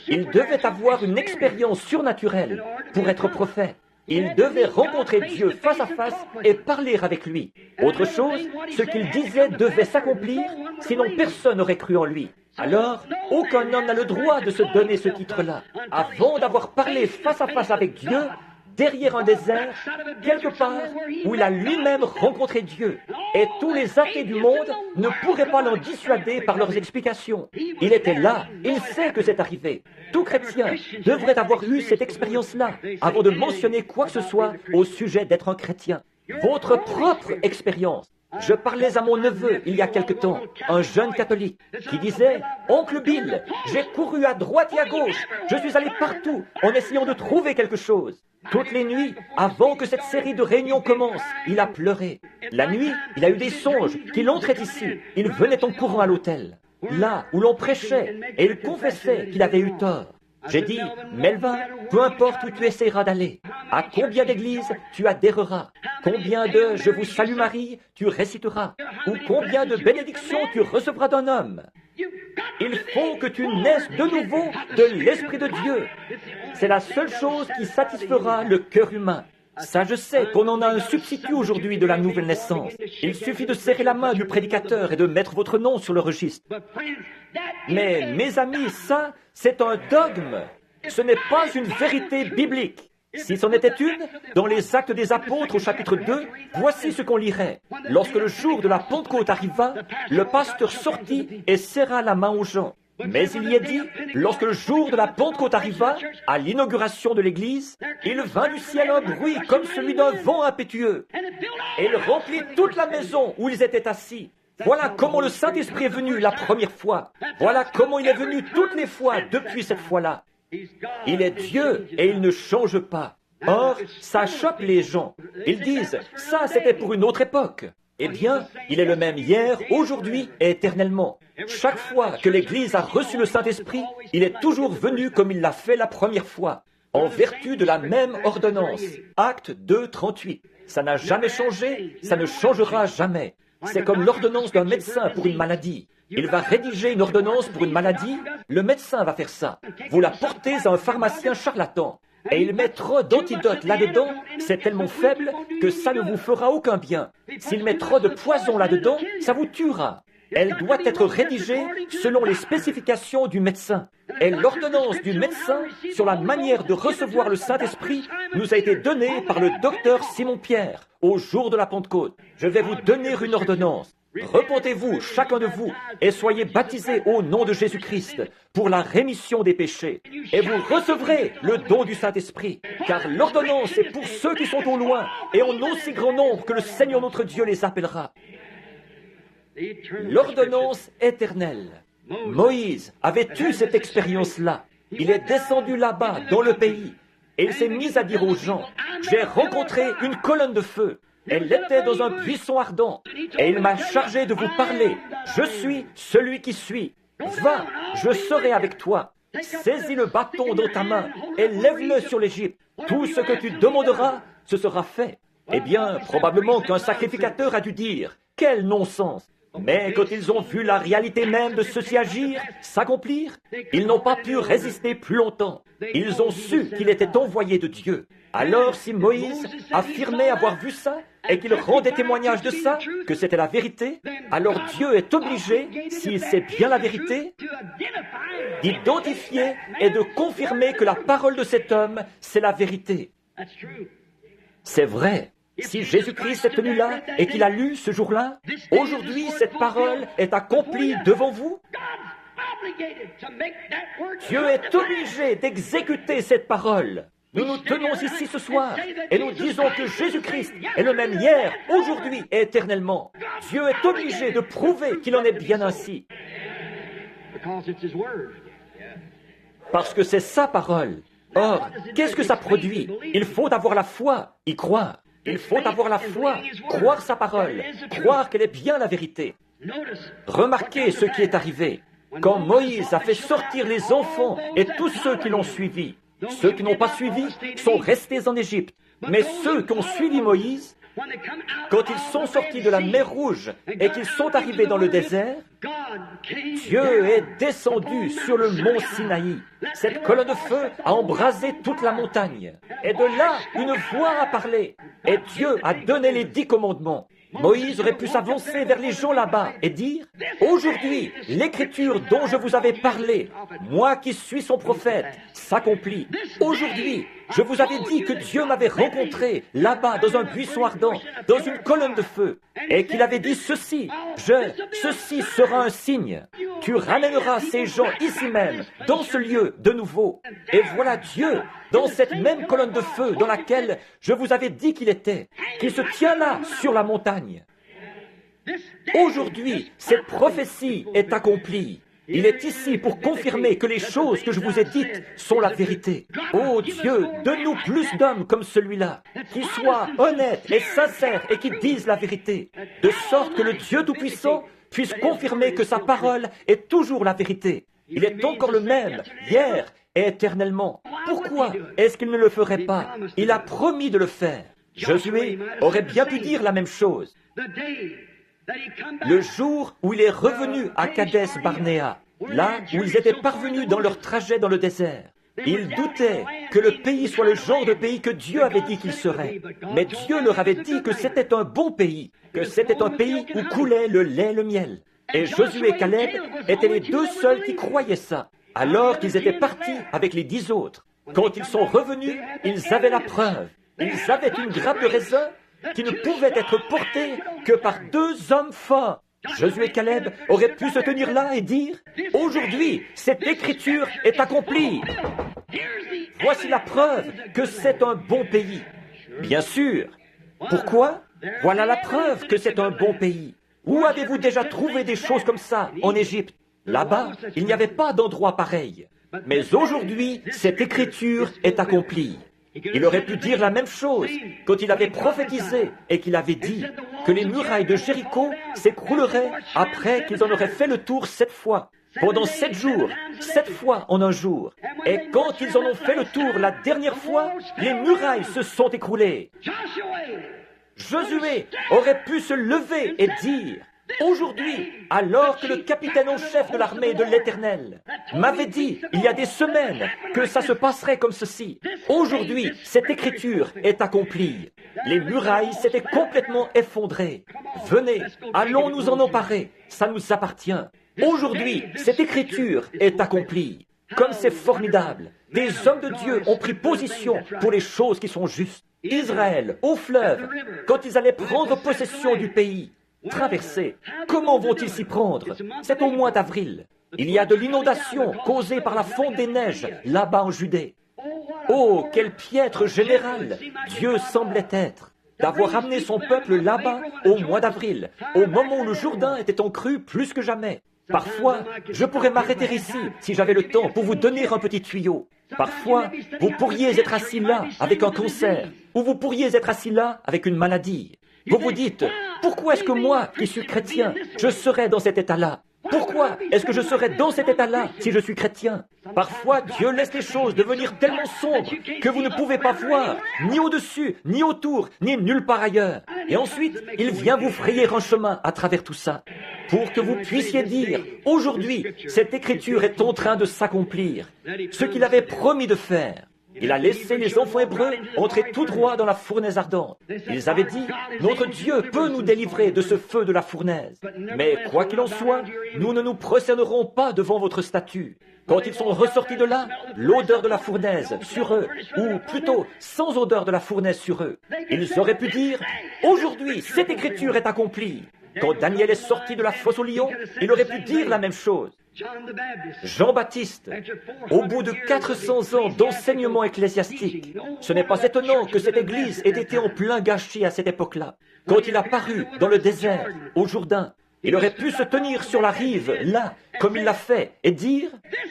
il devait avoir une expérience surnaturelle pour être prophète. Il devait rencontrer Dieu face à face et parler avec lui. Autre chose, ce qu'il disait devait s'accomplir, sinon personne n'aurait cru en lui. Alors, aucun homme n'a le droit de se donner ce titre-là, avant d'avoir parlé face à face avec Dieu, derrière un désert, quelque part où il a lui-même rencontré Dieu. Et tous les athées du monde ne pourraient pas l'en dissuader par leurs explications. Il était là, il sait que c'est arrivé. Tout chrétien devrait avoir eu cette expérience-là avant de mentionner quoi que ce soit au sujet d'être un chrétien. Votre propre expérience. Je parlais à mon neveu il y a quelque temps, un jeune catholique, qui disait « Oncle Bill, j'ai couru à droite et à gauche, je suis allé partout en essayant de trouver quelque chose. » Toutes les nuits, avant que cette série de réunions commence, il a pleuré. La nuit, il a eu des songes qu'il entrait ici. Il venait en courant à l'hôtel, là où l'on prêchait, et il confessait qu'il avait eu tort. J'ai dit, Melvin, peu importe où tu essaieras d'aller, à combien d'églises tu adhéreras, combien de « Je vous salue Marie » tu réciteras, ou combien de bénédictions tu recevras d'un homme. Il faut que tu naisses de nouveau de l'Esprit de Dieu. C'est la seule chose qui satisfera le cœur humain. Ça, je sais qu'on en a un substitut aujourd'hui de la nouvelle naissance. Il suffit de serrer la main du prédicateur et de mettre votre nom sur le registre. Mais, mes amis, ça, c'est un dogme. Ce n'est pas une vérité biblique. Si c'en était une, dans les Actes des Apôtres au chapitre 2, voici ce qu'on lirait. Lorsque le jour de la Pentecôte arriva, le pasteur sortit et serra la main aux gens. Mais il y est dit, lorsque le jour de la Pentecôte arriva, à l'inauguration de l'Église, il vint du ciel un bruit comme celui d'un vent impétueux. Et il remplit toute la maison où ils étaient assis. Voilà comment le Saint-Esprit est venu la première fois. Voilà comment il est venu toutes les fois depuis cette fois-là. Il est Dieu et il ne change pas. Or, ça choque les gens. Ils disent, ça c'était pour une autre époque. Eh bien, il est le même hier, aujourd'hui et éternellement. Chaque fois que l'Église a reçu le Saint-Esprit, il est toujours venu comme il l'a fait la première fois, en vertu de la même ordonnance. Acte 2, 38. Ça n'a jamais changé, ça ne changera jamais. C'est comme l'ordonnance d'un médecin pour une maladie. Il va rédiger une ordonnance pour une maladie, le médecin va faire ça. Vous la portez à un pharmacien charlatan. Et il met trop d'antidotes là-dedans, c'est tellement faible que ça ne vous fera aucun bien. S'il met trop de poison là-dedans, ça vous tuera. Elle doit être rédigée selon les spécifications du médecin. Et l'ordonnance du médecin sur la manière de recevoir le Saint-Esprit nous a été donnée par le docteur Simon-Pierre au jour de la Pentecôte. Je vais vous donner une ordonnance. Repentez-vous, chacun de vous, et soyez baptisés au nom de Jésus-Christ pour la rémission des péchés. Et vous recevrez le don du Saint-Esprit, car l'ordonnance est pour ceux qui sont au loin et en aussi grand nombre que le Seigneur notre Dieu les appellera. L'ordonnance éternelle. Moïse avait eu cette expérience-là. Il est descendu là-bas, dans le pays, et il s'est mis à dire aux gens, « J'ai rencontré une colonne de feu. Elle était dans un buisson ardent, et il m'a chargé de vous parler. Je suis celui qui suis. Va, je serai avec toi. Saisis le bâton dans ta main et lève-le sur l'Égypte. Tout ce que tu demanderas, ce sera fait. » Eh bien, probablement qu'un sacrificateur a dû dire, « Quel non-sens !» Mais quand ils ont vu la réalité même de ceci agir, s'accomplir, ils n'ont pas pu résister plus longtemps. Ils ont su qu'il était envoyé de Dieu. Alors si Moïse affirmait avoir vu ça, et qu'il rendait témoignage de ça, que c'était la vérité, alors Dieu est obligé, s'il sait bien la vérité, d'identifier et de confirmer que la parole de cet homme, c'est la vérité. C'est vrai. Si Jésus-Christ est venu là et qu'il a lu ce jour-là, aujourd'hui cette parole est accomplie devant vous. Dieu est obligé d'exécuter cette parole. Nous nous tenons ici ce soir et nous disons que Jésus-Christ est le même hier, aujourd'hui et éternellement. Dieu est obligé de prouver qu'il en est bien ainsi. Parce que c'est sa parole. Or, qu'est-ce que ça produit? Il faut avoir la foi, y croire. Il faut avoir la foi, croire sa parole, croire qu'elle est bien la vérité. Remarquez ce qui est arrivé. Quand Moïse a fait sortir les enfants et tous ceux qui l'ont suivi, Ceux qui n'ont pas suivi sont restés en Égypte. Mais ceux qui ont suivi Moïse, quand ils sont sortis de la mer Rouge et qu'ils sont arrivés dans le désert, Dieu est descendu sur le mont Sinaï. Cette colonne de feu a embrasé toute la montagne. Et de là, une voix a parlé. Et Dieu a donné les 10 commandements. Moïse aurait pu s'avancer vers les gens là-bas et dire « Aujourd'hui, l'écriture dont je vous avais parlé, moi qui suis son prophète, s'accomplit. Aujourd'hui, je vous avais dit que Dieu m'avait rencontré là-bas dans un buisson ardent, dans une colonne de feu, et qu'il avait dit ceci, ceci sera un signe. Tu ramèneras ces gens ici même, dans ce lieu, de nouveau. Et voilà Dieu, dans cette même colonne de feu dans laquelle je vous avais dit qu'il était, qui se tient là, sur la montagne. Aujourd'hui, cette prophétie est accomplie. Il est ici pour confirmer que les choses que je vous ai dites sont la vérité. Oh Dieu, donne-nous plus d'hommes comme celui-là, qui soient honnêtes et sincères et qui disent la vérité, de sorte que le Dieu Tout-Puissant puisse confirmer que sa parole est toujours la vérité. Il est encore le même, hier et éternellement. Pourquoi est-ce qu'il ne le ferait pas? Il a promis de le faire. Josué aurait bien pu dire la même chose. Le jour où il est revenu à Kadès Barnéa, là où ils étaient parvenus dans leur trajet dans le désert, ils doutaient que le pays soit le genre de pays que Dieu avait dit qu'il serait. Mais Dieu leur avait dit que c'était un bon pays, que c'était un pays où coulait le lait et le miel. Et Josué et Caleb étaient les 2 seuls qui croyaient ça, alors qu'ils étaient partis avec les 10 autres. Quand ils sont revenus, ils avaient la preuve. Ils avaient une grappe de raisin qui ne pouvait être portée que par 2 hommes forts. Josué et Caleb auraient pu se tenir là et dire « Aujourd'hui, cette écriture est accomplie. Voici la preuve que c'est un bon pays. » Bien sûr. Pourquoi? Voilà la preuve que c'est un bon pays. Où avez-vous déjà trouvé des choses comme ça en Égypte? Là-bas, il n'y avait pas d'endroit pareil. Mais aujourd'hui, cette écriture est accomplie. Il aurait pu dire la même chose quand il avait prophétisé et qu'il avait dit que les murailles de Jéricho s'écrouleraient après qu'ils en auraient fait le tour 7 fois, pendant 7 jours, 7 fois en un jour. Et quand ils en ont fait le tour la dernière fois, les murailles se sont écroulées. Josué aurait pu se lever et dire aujourd'hui, alors que le capitaine en chef de l'armée de l'Éternel m'avait dit, il y a des semaines, que ça se passerait comme ceci. Aujourd'hui, cette écriture est accomplie. Les murailles s'étaient complètement effondrées. Venez, allons nous en emparer. Ça nous appartient. Aujourd'hui, cette écriture est accomplie. Comme c'est formidable. Des hommes de Dieu ont pris position pour les choses qui sont justes. Israël, au fleuve, quand ils allaient prendre possession du pays, traverser. Comment vont-ils s'y prendre? C'est au mois d'avril. Il y a de l'inondation causée par la fonte des neiges là-bas en Judée. Oh, quel piètre général Dieu semblait être d'avoir amené son peuple là-bas au mois d'avril, au moment où le Jourdain était en crue plus que jamais. Parfois, je pourrais m'arrêter ici si j'avais le temps pour vous donner un petit tuyau. Parfois, vous pourriez être assis là avec un cancer, ou vous pourriez être assis là avec une maladie. Vous vous dites, pourquoi est-ce que moi, qui suis chrétien, je serais dans cet état-là? Pourquoi est-ce que je serais dans cet état-là si je suis chrétien? Parfois, Dieu laisse les choses devenir tellement sombres que vous ne pouvez pas voir, ni au-dessus, ni autour, ni nulle part ailleurs. Et ensuite, il vient vous frayer un chemin à travers tout ça, pour que vous puissiez dire, aujourd'hui, cette écriture est en train de s'accomplir, ce qu'il avait promis de faire. Il a laissé les enfants hébreux entrer tout droit dans la fournaise ardente. Ils avaient dit, notre Dieu peut nous délivrer de ce feu de la fournaise. Mais quoi qu'il en soit, nous ne nous prosternerons pas devant votre statue. Quand ils sont ressortis de là, l'odeur de la fournaise sur eux, ou plutôt sans odeur de la fournaise sur eux, ils auraient pu dire, aujourd'hui, cette écriture est accomplie. Quand Daniel est sorti de la fosse au lion, il aurait pu dire la même chose. Jean-Baptiste, au bout de 400 ans d'enseignement ecclésiastique, ce n'est pas étonnant que cette église ait été en plein gâchis à cette époque-là. Quand il a paru dans le désert, au Jourdain, il aurait pu se tenir sur la rive, là, comme il l'a fait, et dire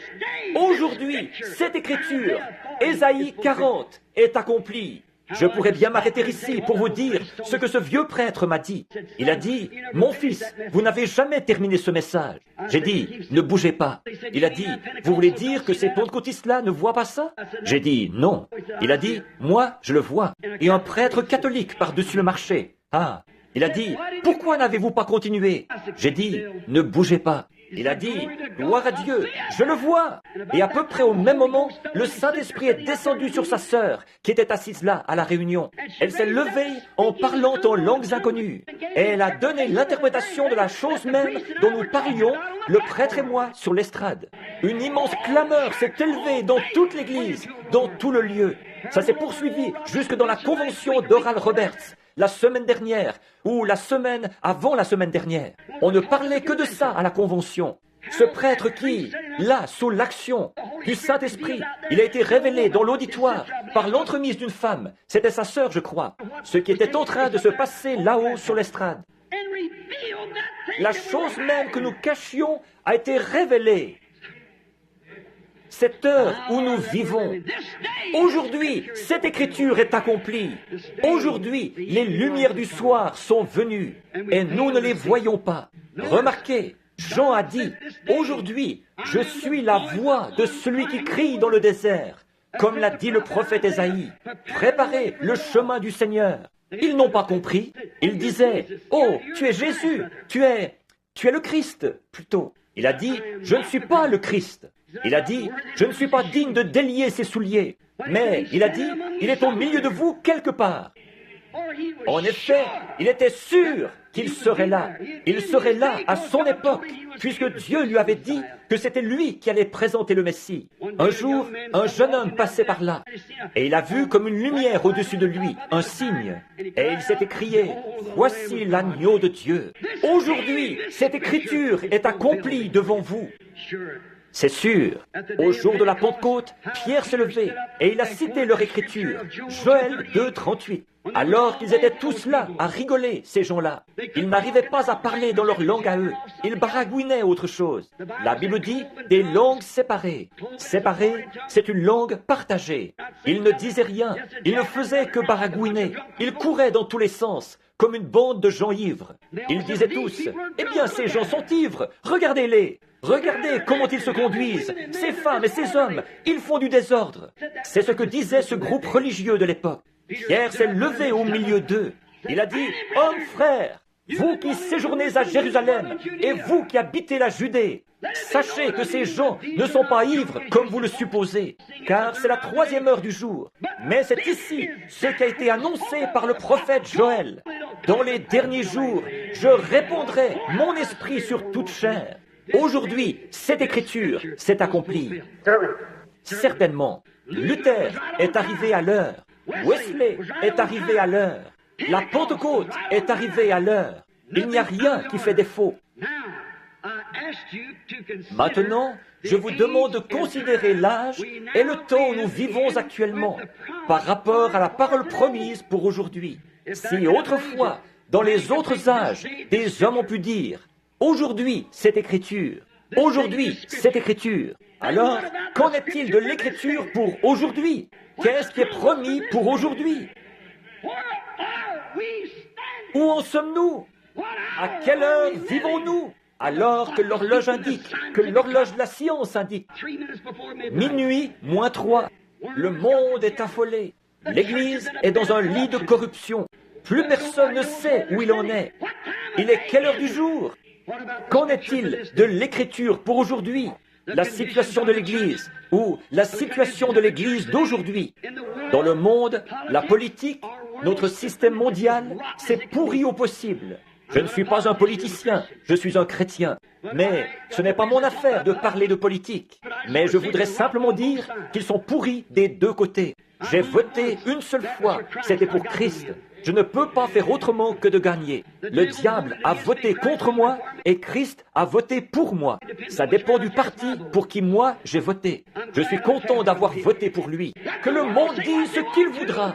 « Aujourd'hui, cette écriture, Ésaïe 40, est accomplie. » Je pourrais bien m'arrêter ici pour vous dire ce que ce vieux prêtre m'a dit. Il a dit, « Mon fils, vous n'avez jamais terminé ce message. » J'ai dit, « Ne bougez pas. » Il a dit, « Vous voulez dire que ces pentecôtistes-là ne voient pas ça ?» J'ai dit, « Non. » Il a dit, « Moi, je le vois. » Et un prêtre catholique par-dessus le marché. Ah, il a dit, « Pourquoi n'avez-vous pas continué ?» J'ai dit, « Ne bougez pas. » Il a dit, « Gloire à Dieu, je le vois !» Et à peu près au même moment, le Saint-Esprit est descendu sur sa sœur, qui était assise là, à la réunion. Elle s'est levée en parlant en langues inconnues. Et elle a donné l'interprétation de la chose même dont nous parlions, le prêtre et moi, sur l'estrade. Une immense clameur s'est élevée dans toute l'église, dans tout le lieu. Ça s'est poursuivi jusque dans la convention d'Oral Roberts, la semaine dernière, ou la semaine avant la semaine dernière. On ne parlait que de ça à la convention. Ce prêtre qui, là, sous l'action du Saint-Esprit, il a été révélé dans l'auditoire par l'entremise d'une femme, c'était sa sœur, je crois, ce qui était en train de se passer là-haut sur l'estrade. La chose même que nous cachions a été révélée. Cette heure où nous vivons, aujourd'hui, cette écriture est accomplie. Aujourd'hui, les lumières du soir sont venues et nous ne les voyons pas. Remarquez, Jean a dit, aujourd'hui, je suis la voix de celui qui crie dans le désert, comme l'a dit le prophète Ésaïe. Préparez le chemin du Seigneur. Ils n'ont pas compris. Ils disaient, oh, tu es Jésus, tu es le Christ, plutôt. Il a dit, je ne suis pas le Christ. Il a dit, je ne suis pas digne de délier ses souliers. Mais, il a dit, il est au milieu de vous quelque part. En effet, il était sûr qu'il serait là. Il serait là à son époque, puisque Dieu lui avait dit que c'était lui qui allait présenter le Messie. Un jour, un jeune homme passait par là, et il a vu comme une lumière au-dessus de lui, un signe. Et il s'est écrié, « Voici l'agneau de Dieu. Aujourd'hui, cette écriture est accomplie devant vous. » C'est sûr. Au jour de la Pentecôte, Pierre s'est levé et il a cité leur écriture, Joël 2, 38. Alors qu'ils étaient tous là à rigoler, ces gens-là. Ils n'arrivaient pas à parler dans leur langue à eux. Ils baragouinaient autre chose. La Bible dit des langues séparées. Séparées, c'est une langue partagée. Ils ne disaient rien. Ils ne faisaient que baragouiner. Ils couraient dans tous les sens, comme une bande de gens ivres. Ils disaient tous, « Eh bien, ces gens sont ivres, regardez-les. Regardez comment ils se conduisent. Ces femmes et ces hommes, ils font du désordre. » C'est ce que disait ce groupe religieux de l'époque. Pierre s'est levé au milieu d'eux. Il a dit, « Hommes, frères, vous qui séjournez à Jérusalem et vous qui habitez la Judée, sachez que ces gens ne sont pas ivres comme vous le supposez, car c'est la 3e heure du jour. Mais c'est ici ce qui a été annoncé par le prophète Joël. Dans les derniers jours, je répandrai mon esprit sur toute chair. Aujourd'hui, cette écriture s'est accomplie. Certainement, Luther est arrivé à l'heure. Wesley est arrivé à l'heure. La Pentecôte est arrivée à l'heure. Il n'y a rien qui fait défaut. Maintenant, je vous demande de considérer l'âge et le temps où nous vivons actuellement par rapport à la parole promise pour aujourd'hui. Si autrefois, dans les autres âges, des hommes ont pu dire « Aujourd'hui, cette écriture. Aujourd'hui, cette écriture. » Alors, qu'en est-il de l'écriture pour aujourd'hui? Qu'est-ce qui est promis pour aujourd'hui? Où en sommes-nous? À quelle heure vivons-nous? Alors que l'horloge indique, que l'horloge de la science indique. Minuit moins 3. Le monde est affolé. L'Église est dans un lit de corruption. Plus personne ne sait où il en est. Il est quelle heure du jour? Qu'en est-il de l'écriture pour aujourd'hui? La situation de l'Église ou la situation de l'Église d'aujourd'hui. Dans le monde, la politique, notre système mondial, c'est pourri au possible. Je ne suis pas un politicien, je suis un chrétien. Mais ce n'est pas mon affaire de parler de politique. Mais je voudrais simplement dire qu'ils sont pourris des deux côtés. J'ai voté une seule fois, c'était pour Christ. Je ne peux pas faire autrement que de gagner. Le diable a voté contre moi et Christ a voté pour moi. Ça dépend du parti pour qui moi j'ai voté. Je suis content d'avoir voté pour lui. Que le monde dise ce qu'il voudra.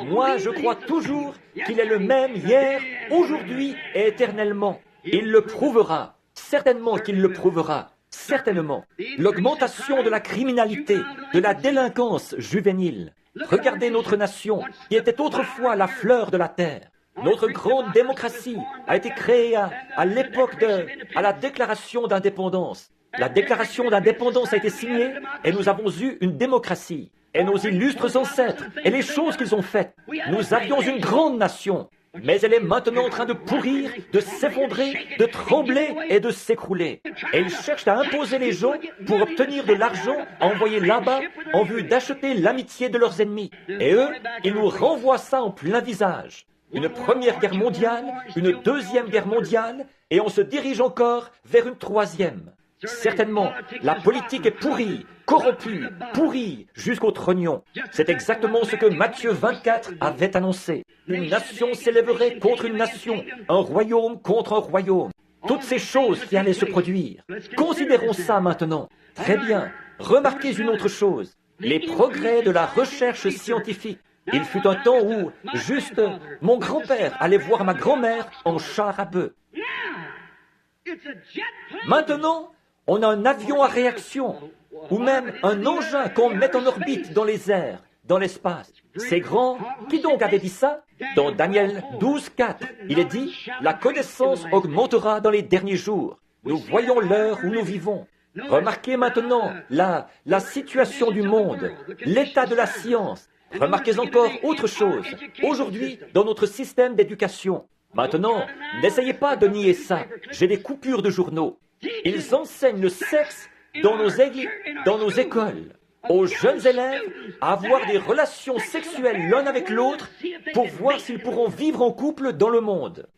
Moi, je crois toujours qu'il est le même hier, aujourd'hui et éternellement. Il le prouvera. Certainement qu'il le prouvera. Certainement. L'augmentation de la criminalité, de la délinquance juvénile. Regardez notre nation, qui était autrefois la fleur de la terre. Notre grande démocratie a été créée à l'époque à la déclaration d'indépendance. La déclaration d'indépendance a été signée et nous avons eu une démocratie. Et nos illustres ancêtres et les choses qu'ils ont faites. Nous avions une grande nation. Mais elle est maintenant en train de pourrir, de s'effondrer, de trembler et de s'écrouler. Et ils cherchent à imposer les gens pour obtenir de l'argent envoyé là-bas en vue d'acheter l'amitié de leurs ennemis. Et eux, ils nous renvoient ça en plein visage. Une première guerre mondiale, une deuxième guerre mondiale, et on se dirige encore vers une troisième. Certainement, la politique est pourrie, corrompue, pourrie jusqu'au trognon. C'est exactement ce que Matthieu 24 avait annoncé. Une nation s'élèverait contre une nation, un royaume contre un royaume. Toutes ces choses qui allaient se produire. Considérons ça maintenant. Très bien. Remarquez une autre chose. Les progrès de la recherche scientifique. Il fut un temps où, juste, mon grand-père allait voir ma grand-mère en char à bœuf. Maintenant, on a un avion à réaction, ou même un engin qu'on met en orbite dans les airs, dans l'espace. C'est grand. Qui donc avait dit ça? Dans Daniel 12:4, il est dit « La connaissance augmentera dans les derniers jours. Nous voyons l'heure où nous vivons. » Remarquez maintenant la situation du monde, l'état de la science. Remarquez encore autre chose. Aujourd'hui, dans notre système d'éducation. Maintenant, n'essayez pas de nier ça. J'ai des coupures de journaux. Ils enseignent le sexe dans nos écoles, aux jeunes élèves à avoir des relations sexuelles l'un avec l'autre pour voir s'ils pourront vivre en couple dans le monde.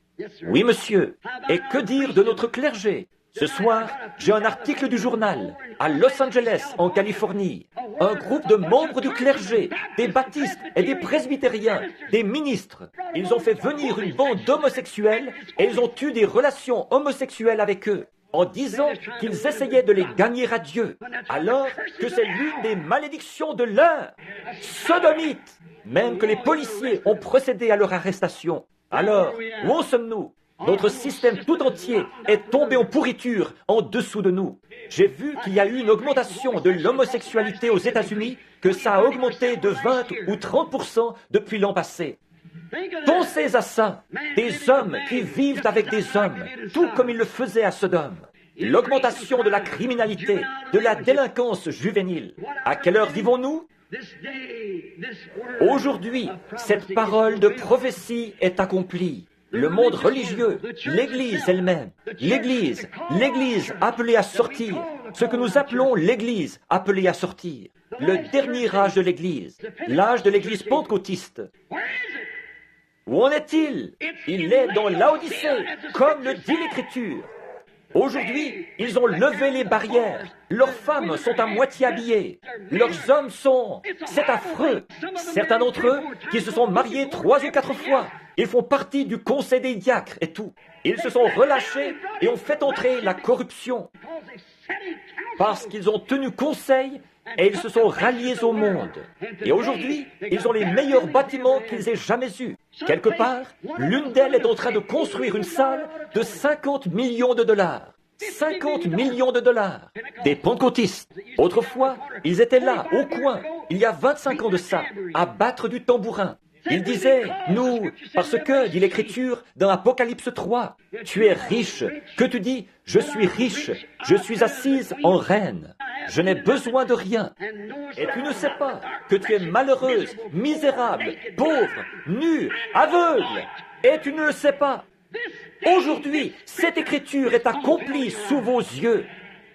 Oui, monsieur. Et que dire de notre clergé? Ce soir, j'ai un article du journal, à Los Angeles, en Californie. Un groupe de membres du clergé, des baptistes et des presbytériens, des ministres. Ils ont fait venir une bande d'homosexuels et ils ont eu des relations homosexuelles avec eux, en disant qu'ils essayaient de les gagner à Dieu, alors que c'est l'une des malédictions de l'heure. Sodomite! Même que les policiers ont procédé à leur arrestation. Alors, où en sommes-nous? Notre système tout entier est tombé en pourriture en dessous de nous. J'ai vu qu'il y a eu une augmentation de l'homosexualité aux États-Unis, que ça a augmenté de 20 ou 30% depuis l'an passé. Pensez à ça, des hommes qui vivent avec des hommes, tout comme ils le faisaient à Sodome. L'augmentation de la criminalité, de la délinquance juvénile. À quelle heure vivons-nous? Aujourd'hui, cette parole de prophétie est accomplie. Le monde religieux, l'Église elle-même, l'Église appelée à sortir, ce que nous appelons l'Église appelée à sortir, le dernier âge de l'Église, l'âge de l'Église pentecôtiste. Où en est-il? Il est dans Laodicée, comme le dit l'Écriture. Aujourd'hui, ils ont levé les barrières. Leurs femmes sont à moitié habillées. Leurs hommes sont... C'est affreux. Certains d'entre eux qui se sont mariés 3 ou 4 fois, ils font partie du conseil des diacres et tout. Ils se sont relâchés et ont fait entrer la corruption. Parce qu'ils ont tenu conseil et ils se sont ralliés au monde. Et aujourd'hui, ils ont les meilleurs bâtiments qu'ils aient jamais eus. Quelque part, l'une d'elles est en train de construire une salle de 50 millions de dollars. 50 millions de dollars. Des pentecôtistes. Autrefois, ils étaient là, au coin, il y a 25 ans de ça, à battre du tambourin. Ils disaient, nous, parce que, dit l'Écriture, dans Apocalypse 3, tu es riche. Que tu dis? Je suis riche. Je suis assise en reine. Je n'ai besoin de rien. Et tu ne sais pas que tu es malheureuse, misérable, pauvre, nue, aveugle. Et tu ne le sais pas. Aujourd'hui, cette Écriture est accomplie sous vos yeux.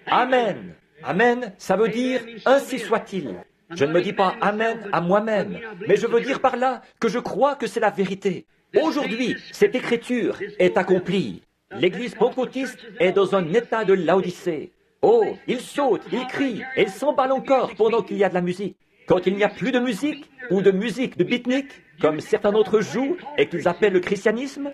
Amen. Amen, ça veut dire « ainsi soit-il ». Je ne me dis pas « Amen » à moi-même, mais je veux dire par là que je crois que c'est la vérité. Aujourd'hui, cette Écriture est accomplie. L'Église pentecôtiste est dans un état de Laodicée. Oh, ils sautent, ils crient, et ils s'emballent encore pendant qu'il y a de la musique. Quand il n'y a plus de musique, ou de musique de beatnik, comme certains d'entre eux jouent et qu'ils appellent le christianisme,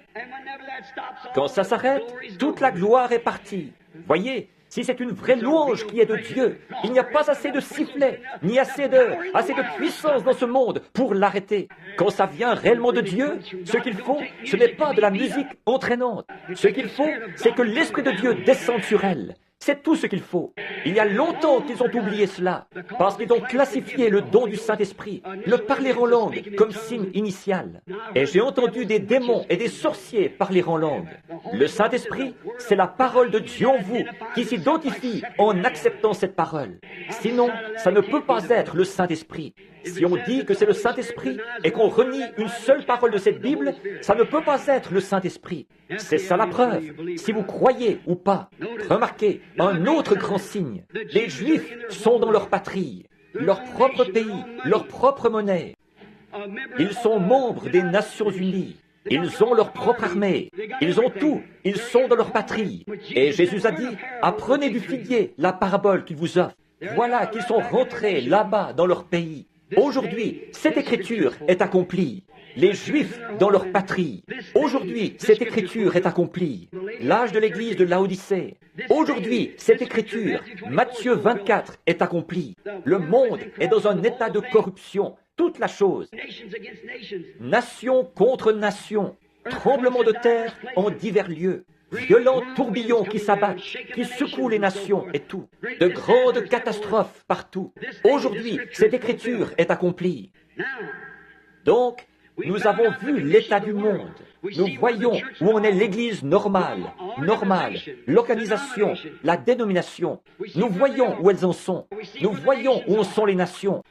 quand ça s'arrête, toute la gloire est partie. Voyez, si c'est une vraie louange qui est de Dieu, il n'y a pas assez de sifflets, ni assez de puissance dans ce monde pour l'arrêter. Quand ça vient réellement de Dieu, ce qu'il faut, ce n'est pas de la musique entraînante. Ce qu'il faut, c'est que l'Esprit de Dieu descende sur elle. C'est tout ce qu'il faut. Il y a longtemps qu'ils ont oublié cela, parce qu'ils ont classifié le don du Saint-Esprit, le parler en langue, comme signe initial. Et j'ai entendu des démons et des sorciers parler en langue. Le Saint-Esprit, c'est la parole de Dieu en vous, qui s'identifie en acceptant cette parole. Sinon, ça ne peut pas être le Saint-Esprit. Si on dit que c'est le Saint-Esprit et qu'on renie une seule parole de cette Bible, ça ne peut pas être le Saint-Esprit. C'est ça la preuve, si vous croyez ou pas. Remarquez, un autre grand signe. Les Juifs sont dans leur patrie, leur propre pays, leur propre monnaie. Ils sont membres des Nations Unies. Ils ont leur propre armée. Ils ont tout. Ils sont dans leur patrie. Et Jésus a dit, apprenez du figuier la parabole qu'il vous offre. Voilà qu'ils sont rentrés là-bas dans leur pays. Aujourd'hui, cette écriture est accomplie. Les Juifs dans leur patrie. Aujourd'hui, cette écriture est accomplie. L'âge de l'église de Laodicée. Aujourd'hui, cette écriture, Matthieu 24, est accomplie. Le monde est dans un état de corruption. Toute la chose. Nation contre nation. Tremblement de terre en divers lieux. Violents tourbillons qui s'abattent, qui secouent les nations et tout. De grandes catastrophes partout. Aujourd'hui, cette écriture est accomplie. Donc, nous avons vu l'état du monde. Nous voyons où en est l'Église normale, l'organisation, la dénomination. Nous voyons où elles en sont. Nous voyons où en sont les nations.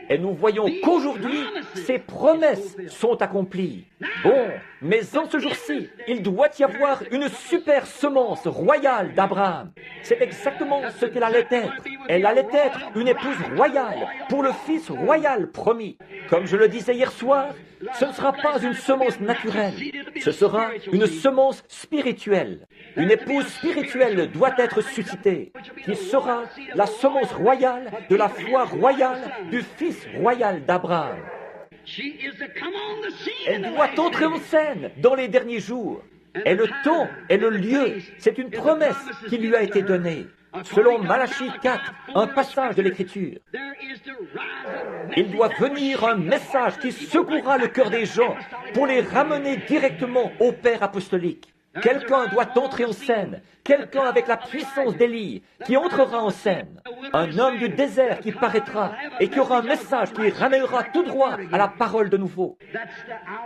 Et nous voyons qu'aujourd'hui, ces promesses sont accomplies. Bon, mais en ce jour-ci, il doit y avoir une super semence royale d'Abraham. C'est exactement ce qu'elle allait être. Elle allait être une épouse royale pour le fils royal promis. Comme je le disais hier soir, ce ne sera pas une semence naturelle. Ce sera une semence spirituelle. Une épouse spirituelle doit être suscitée, qui sera la semence royale de la foi royale du fils royal d'Abraham. Elle doit entrer en scène dans les derniers jours. Et le temps et le lieu, c'est une promesse qui lui a été donnée. Selon Malachie 4, un passage de l'Écriture, il doit venir un message qui secouera le cœur des gens pour les ramener directement au Père apostolique. Quelqu'un doit entrer en scène, quelqu'un avec la puissance d'Élie qui entrera en scène, un homme du désert qui paraîtra et qui aura un message qui ramènera tout droit à la parole de nouveau.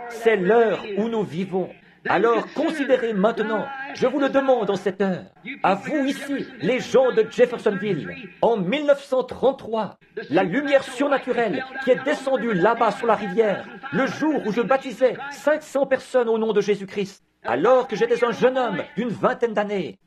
C'est l'heure où nous vivons. Alors considérez maintenant, je vous le demande en cette heure, à vous ici, les gens de Jeffersonville, en 1933, la lumière surnaturelle qui est descendue là-bas sur la rivière, le jour où je baptisais 500 personnes au nom de Jésus-Christ, alors que j'étais un jeune homme d'une vingtaine d'années.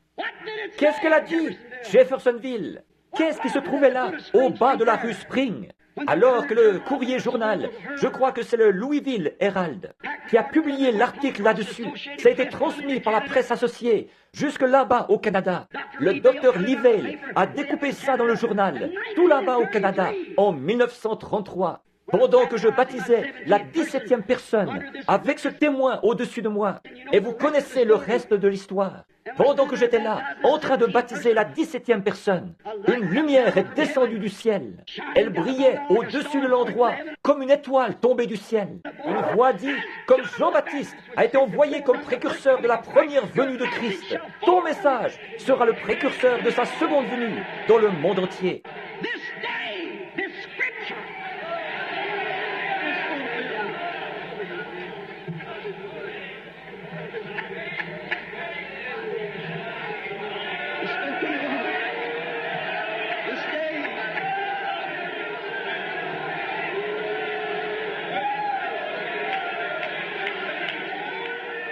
Qu'est-ce qu'elle a dit, Jeffersonville? Qu'est-ce qui se trouvait là, au bas de la rue Spring? Alors que le courrier journal, je crois que c'est le Louisville Herald, qui a publié l'article là-dessus, ça a été transmis par la presse associée, jusque là-bas au Canada. Le docteur Livell a découpé ça dans le journal, tout là-bas au Canada, en 1933. Pendant que je baptisais la 17e personne, avec ce témoin au-dessus de moi. Et vous connaissez le reste de l'histoire. Pendant que j'étais là, en train de baptiser la 17e personne, une lumière est descendue du ciel. Elle brillait au-dessus de l'endroit, comme une étoile tombée du ciel. Une voix dit, comme Jean-Baptiste a été envoyé comme précurseur de la première venue de Christ, ton message sera le précurseur de sa seconde venue dans le monde entier.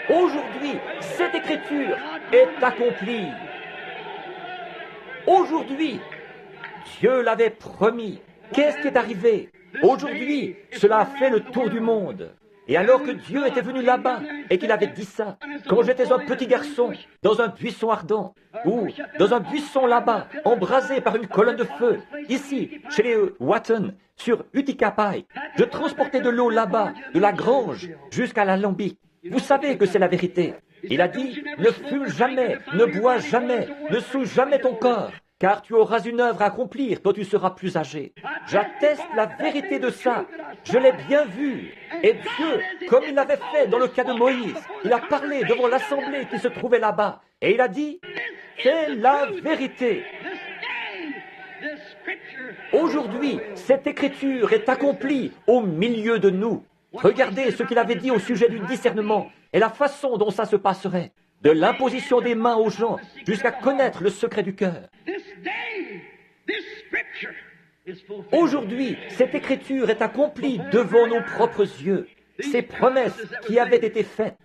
Aujourd'hui, cette écriture est accomplie. Aujourd'hui, Dieu l'avait promis. Qu'est-ce qui est arrivé? Aujourd'hui, cela a fait le tour du monde. Et alors que Dieu était venu là-bas et qu'il avait dit ça, quand j'étais un petit garçon, dans un buisson ardent, ou dans un buisson là-bas, embrasé par une colonne de feu, ici, chez les Watton, sur Utica Pike, je transportais de l'eau là-bas, de la grange jusqu'à l'alambic. Vous savez que c'est la vérité. Il a dit, ne fume jamais, ne bois jamais, ne souille jamais ton corps, car tu auras une œuvre à accomplir quand tu seras plus âgé. J'atteste la vérité de ça. Je l'ai bien vu. Et Dieu, comme il l'avait fait dans le cas de Moïse, il a parlé devant l'assemblée qui se trouvait là-bas. Et il a dit, C'est la vérité. Aujourd'hui, cette écriture est accomplie au milieu de nous. Regardez ce qu'il avait dit au sujet du discernement et la façon dont ça se passerait, de l'imposition des mains aux gens jusqu'à connaître le secret du cœur. Aujourd'hui, cette écriture est accomplie devant nos propres yeux. Ces promesses qui avaient été faites.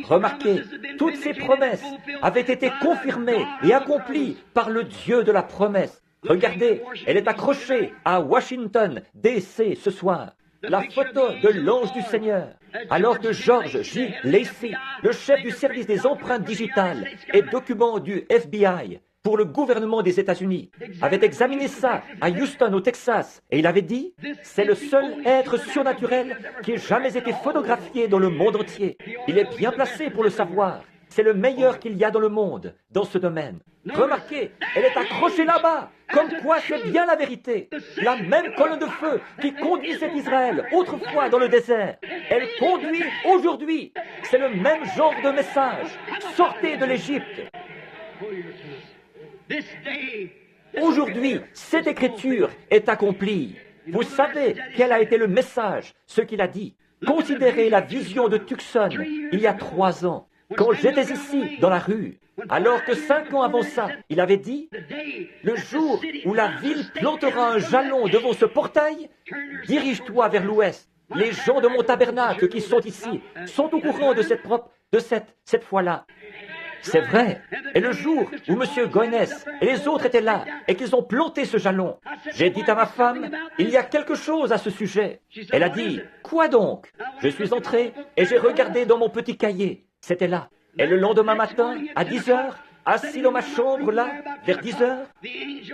Remarquez, toutes ces promesses avaient été confirmées et accomplies par le Dieu de la promesse. Regardez, elle est accrochée à Washington, D.C. ce soir. La photo de l'ange du Seigneur, alors que George J. Lacey, le chef du service des empreintes digitales et documents du FBI pour le gouvernement des États-Unis, avait examiné ça à Houston, au Texas, et il avait dit « C'est le seul être surnaturel qui ait jamais été photographié dans le monde entier. Il est bien placé pour le savoir. C'est le meilleur qu'il y a dans le monde, dans ce domaine. » Remarquez, elle est accrochée là-bas, comme quoi c'est bien la vérité. La même colonne de feu qui conduisait Israël autrefois dans le désert, elle conduit aujourd'hui. C'est le même genre de message. Sortez de l'Égypte. Aujourd'hui, cette écriture est accomplie. Vous savez quel a été le message, ce qu'il a dit. Considérez la vision de Tucson il y a 3 ans, quand j'étais ici, dans la rue. Alors que 5 ans avant ça, il avait dit, le jour où la ville plantera un jalon devant ce portail, dirige-toi vers l'ouest. Les gens de mon tabernacle qui sont ici sont au courant de cette fois-là. C'est vrai. Et le jour où M. Goyness et les autres étaient là et qu'ils ont planté ce jalon, j'ai dit à ma femme, il y a quelque chose à ce sujet. Elle a dit, quoi donc? Je suis entré et j'ai regardé dans mon petit cahier. C'était là. Et le lendemain matin, à 10 heures, assis dans ma chambre là, vers 10 heures,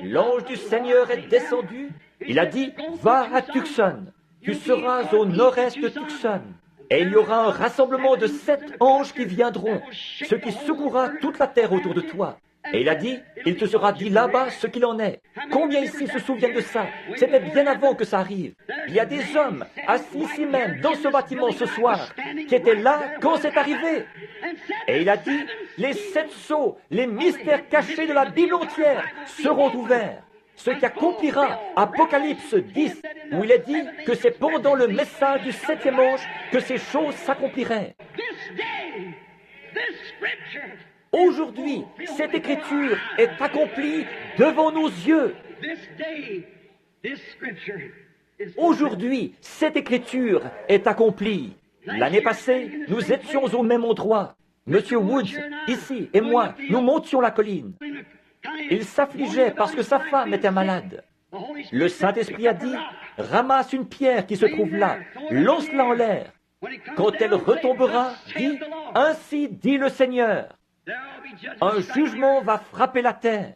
l'ange du Seigneur est descendu. Il a dit, va à Tucson. Tu seras au nord-est de Tucson. Et il y aura un rassemblement de 7 anges qui viendront, ce qui secouera toute la terre autour de toi. Et il a dit, il te sera dit là-bas ce qu'il en est. Combien ici se souviennent de ça? C'était bien avant que ça arrive. Il y a des hommes assis ici même, dans ce bâtiment ce soir, qui étaient là quand c'est arrivé. Et il a dit, les 7 sceaux, les mystères cachés de la Bible entière seront ouverts. Ce qui accomplira Apocalypse 10, où il est dit que c'est pendant le message du 7e ange que ces choses s'accompliraient. Aujourd'hui, cette écriture est accomplie devant nos yeux. Aujourd'hui, cette écriture est accomplie. L'année passée, nous étions au même endroit. Monsieur Woods, ici, et moi, nous montions la colline. Il s'affligeait parce que sa femme était malade. Le Saint-Esprit a dit, ramasse une pierre qui se trouve là, lance-la en l'air. Quand elle retombera, dis, ainsi dit le Seigneur. Un jugement va frapper la terre.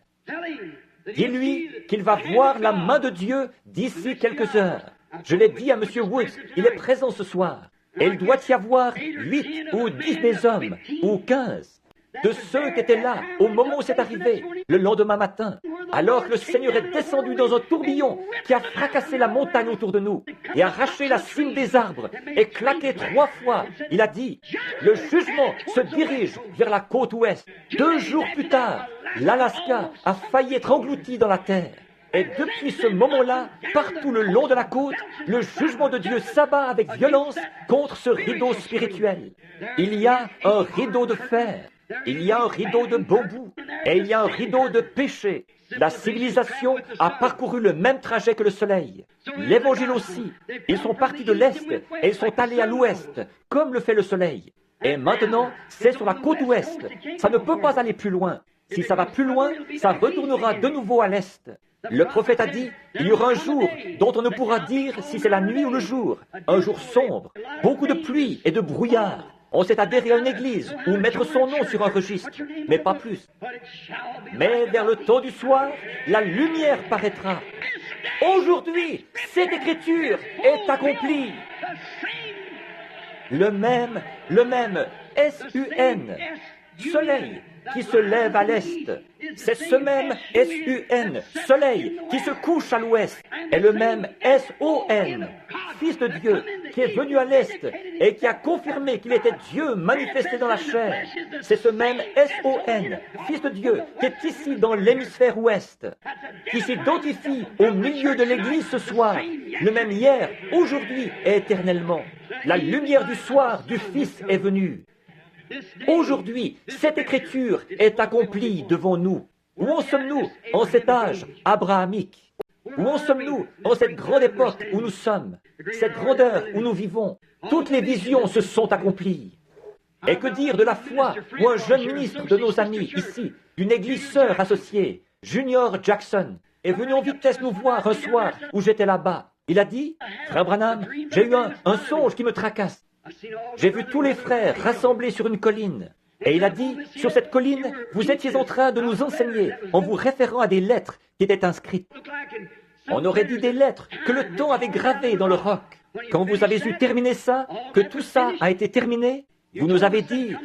Dis-lui qu'il va voir la main de Dieu d'ici quelques heures. Je l'ai dit à M. Woods, il est présent ce soir. Et il doit y avoir 8 ou 10 des hommes, ou 15. De ceux qui étaient là au moment où c'est arrivé, le lendemain matin, alors que le Seigneur est descendu dans un tourbillon qui a fracassé la montagne autour de nous et arraché la cime des arbres et claqué 3 fois. Il a dit, le jugement se dirige vers la côte ouest. 2 jours plus tard, l'Alaska a failli être englouti dans la terre. Et depuis ce moment-là, partout le long de la côte, le jugement de Dieu s'abat avec violence contre ce rideau spirituel. Il y a un rideau de fer. Il y a un rideau de bambou et il y a un rideau de péché. La civilisation a parcouru le même trajet que le soleil. L'Évangile aussi. Ils sont partis de l'Est et ils sont allés à l'Ouest, comme le fait le soleil. Et maintenant, c'est sur la côte Ouest. Ça ne peut pas aller plus loin. Si ça va plus loin, ça retournera de nouveau à l'Est. Le prophète a dit, il y aura un jour dont on ne pourra dire si c'est la nuit ou le jour. Un jour sombre, beaucoup de pluie et de brouillard. On s'est adhéré à une église ou mettre son nom sur un registre, mais pas plus. Mais vers le temps du soir, la lumière paraîtra. Aujourd'hui, cette écriture est accomplie. Le même S-U-N, soleil, qui se lève à l'est. C'est ce même S-U-N, soleil, qui se couche à l'ouest. Et le même S-O-N, Fils de Dieu, qui est venu à l'Est et qui a confirmé qu'il était Dieu manifesté dans la chair. C'est ce même S-O-N, Fils de Dieu, qui est ici dans l'hémisphère ouest, qui s'identifie au milieu de l'Église ce soir, le même hier, aujourd'hui et éternellement. La lumière du soir du Fils est venue. Aujourd'hui, cette écriture est accomplie devant nous. Où en sommes-nous en cet âge abrahamique? Où en sommes-nous en cette grande époque où nous sommes? Cette grandeur où nous vivons? Toutes les visions se sont accomplies. Et que dire de la foi où un jeune ministre de nos amis ici, d'une église sœur associée, Junior Jackson, est venu en vitesse nous voir un soir où j'étais là-bas. Il a dit, « Frère Branham, j'ai eu un songe qui me tracasse. J'ai vu tous les frères rassemblés sur une colline. Et il a dit, sur cette colline, vous étiez en train de nous enseigner en vous référant à des lettres qui étaient inscrites. On aurait dit des lettres que le temps avait gravées dans le roc. Quand vous avez eu terminé ça, que tout ça a été terminé, vous avez dit,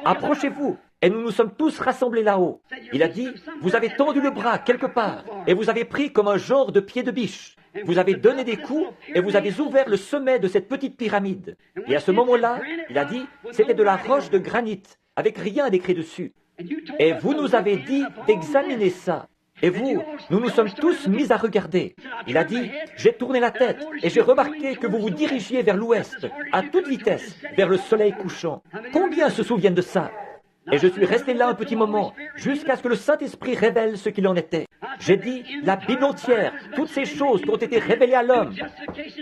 approchez-vous. Et nous nous sommes tous rassemblés là-haut. Il a dit, vous avez tendu le bras quelque part et vous avez pris comme un genre de pied de biche. Vous avez donné des coups et vous avez ouvert le sommet de cette petite pyramide. Et à ce moment-là, il a dit, c'était de la roche de granit, avec rien d'écrit dessus. Et vous nous avez dit d'examiner ça. Et vous, nous nous sommes tous mis à regarder. Il a dit, j'ai tourné la tête et j'ai remarqué que vous vous dirigiez vers l'ouest, à toute vitesse, vers le soleil couchant. Combien se souviennent de ça? Et je suis resté là un petit moment, jusqu'à ce que le Saint-Esprit révèle ce qu'il en était. J'ai dit, la Bible entière, toutes ces choses qui ont été révélées à l'homme,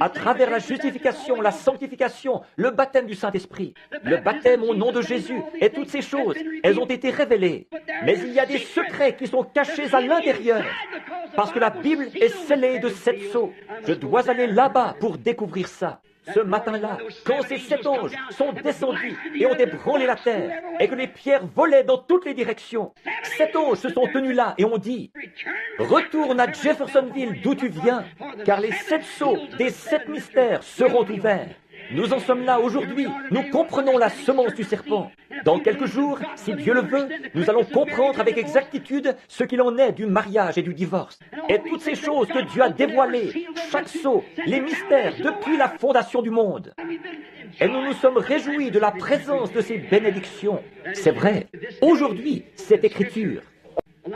à travers la justification, la sanctification, le baptême du Saint-Esprit, le baptême au nom de Jésus, et toutes ces choses, elles ont été révélées. Mais il y a des secrets qui sont cachés à l'intérieur, parce que la Bible est scellée de 7 sceaux. Je dois aller là-bas pour découvrir ça. Ce matin-là, quand ces 7 anges sont descendus et ont ébranlé la terre, et que les pierres volaient dans toutes les directions, 7 anges se sont tenus là et ont dit, « Retourne à Jeffersonville d'où tu viens, car les 7 sceaux des 7 mystères seront ouverts. » Nous en sommes là aujourd'hui, nous comprenons la semence du serpent. Dans quelques jours, si Dieu le veut, nous allons comprendre avec exactitude ce qu'il en est du mariage et du divorce. Et toutes ces choses que Dieu a dévoilées, chaque sceau, les mystères depuis la fondation du monde. Et nous nous sommes réjouis de la présence de ces bénédictions. C'est vrai, aujourd'hui, cette écriture,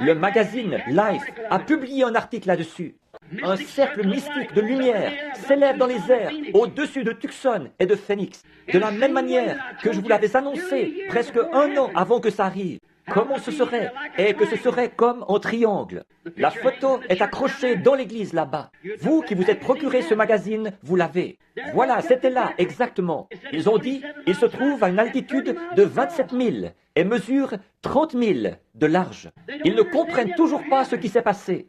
le magazine Life a publié un article là-dessus. Un cercle mystique de lumière s'élève dans les airs au-dessus de Tucson et de Phoenix, de la même manière que je vous l'avais annoncé presque 1 an avant que ça arrive. Comment ce serait? Et que ce serait comme en triangle. La photo est accrochée dans l'église là-bas. Vous qui vous êtes procuré ce magazine, vous l'avez. Voilà, c'était là, exactement. Ils ont dit, il se trouve à une altitude de 27 000 et mesure 30 000 de large. Ils ne comprennent toujours pas ce qui s'est passé.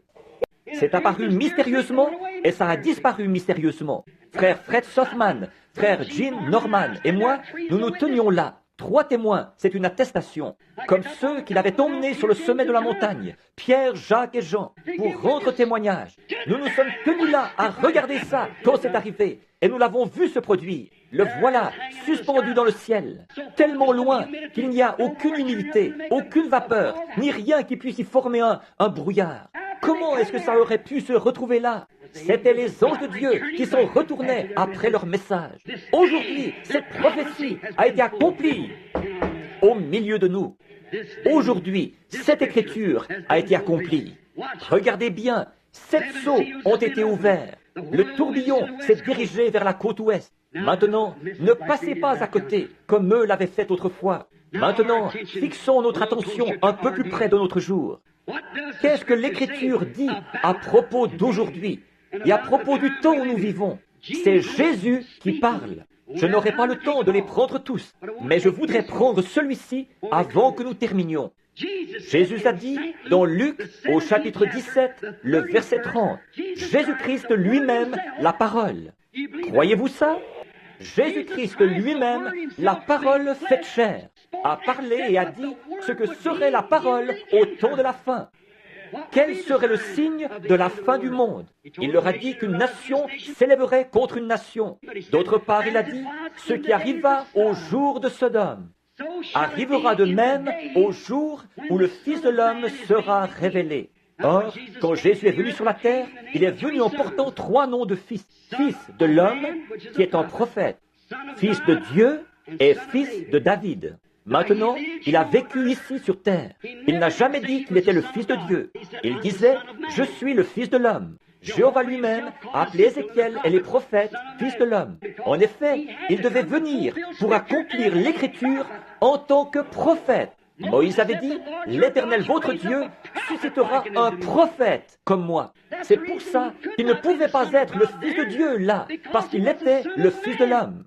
C'est apparu mystérieusement et ça a disparu mystérieusement. Frère Fred Sothman, frère Gene Norman et moi, nous nous tenions là. 3 témoins, c'est une attestation. Comme ceux qui l'avaient emmené sur le sommet de la montagne, Pierre, Jacques et Jean, pour rendre témoignage. Nous nous sommes tenus là à regarder ça quand c'est arrivé. Et nous l'avons vu se produire. Le voilà, suspendu dans le ciel, tellement loin qu'il n'y a aucune humidité, aucune vapeur, ni rien qui puisse y former un brouillard. Comment est-ce que ça aurait pu se retrouver là? C'étaient les anges de Dieu qui s'en retournaient après leur message. Aujourd'hui, cette prophétie a été accomplie au milieu de nous. Aujourd'hui, cette écriture a été accomplie. Regardez bien, 7 sceaux ont été ouverts. Le tourbillon s'est dirigé vers la côte ouest. Maintenant, ne passez pas à côté, comme eux l'avaient fait autrefois. Maintenant, fixons notre attention un peu plus près de notre jour. Qu'est-ce que l'Écriture dit à propos d'aujourd'hui et à propos du temps où nous vivons? C'est Jésus qui parle. Je n'aurai pas le temps de les prendre tous, mais je voudrais prendre celui-ci avant que nous terminions. Jésus a dit dans Luc au chapitre 17, le verset 30, Jésus-Christ lui-même, la parole. Croyez-vous ça? Jésus-Christ lui-même, la parole faite chair, a parlé et a dit ce que serait la parole au temps de la fin. Quel serait le signe de la fin du monde? Il leur a dit qu'une nation s'élèverait contre une nation. D'autre part, il a dit, ce qui arriva au jour de Sodome arrivera de même au jour où le Fils de l'homme sera révélé. Or, quand Jésus est venu sur la terre, il est venu en portant 3 noms de fils. Fils de l'homme, qui est un prophète, fils de Dieu et fils de David. Maintenant, il a vécu ici sur terre. Il n'a jamais dit qu'il était le fils de Dieu. Il disait, je suis le fils de l'homme. Jéhovah lui-même a appelé Ézéchiel et les prophètes fils de l'homme. En effet, il devait venir pour accomplir l'écriture en tant que prophète. Moïse avait dit, l'Éternel votre Dieu suscitera un prophète comme moi. C'est pour ça qu'il ne pouvait pas être le Fils de Dieu là, parce qu'il était le Fils de l'homme.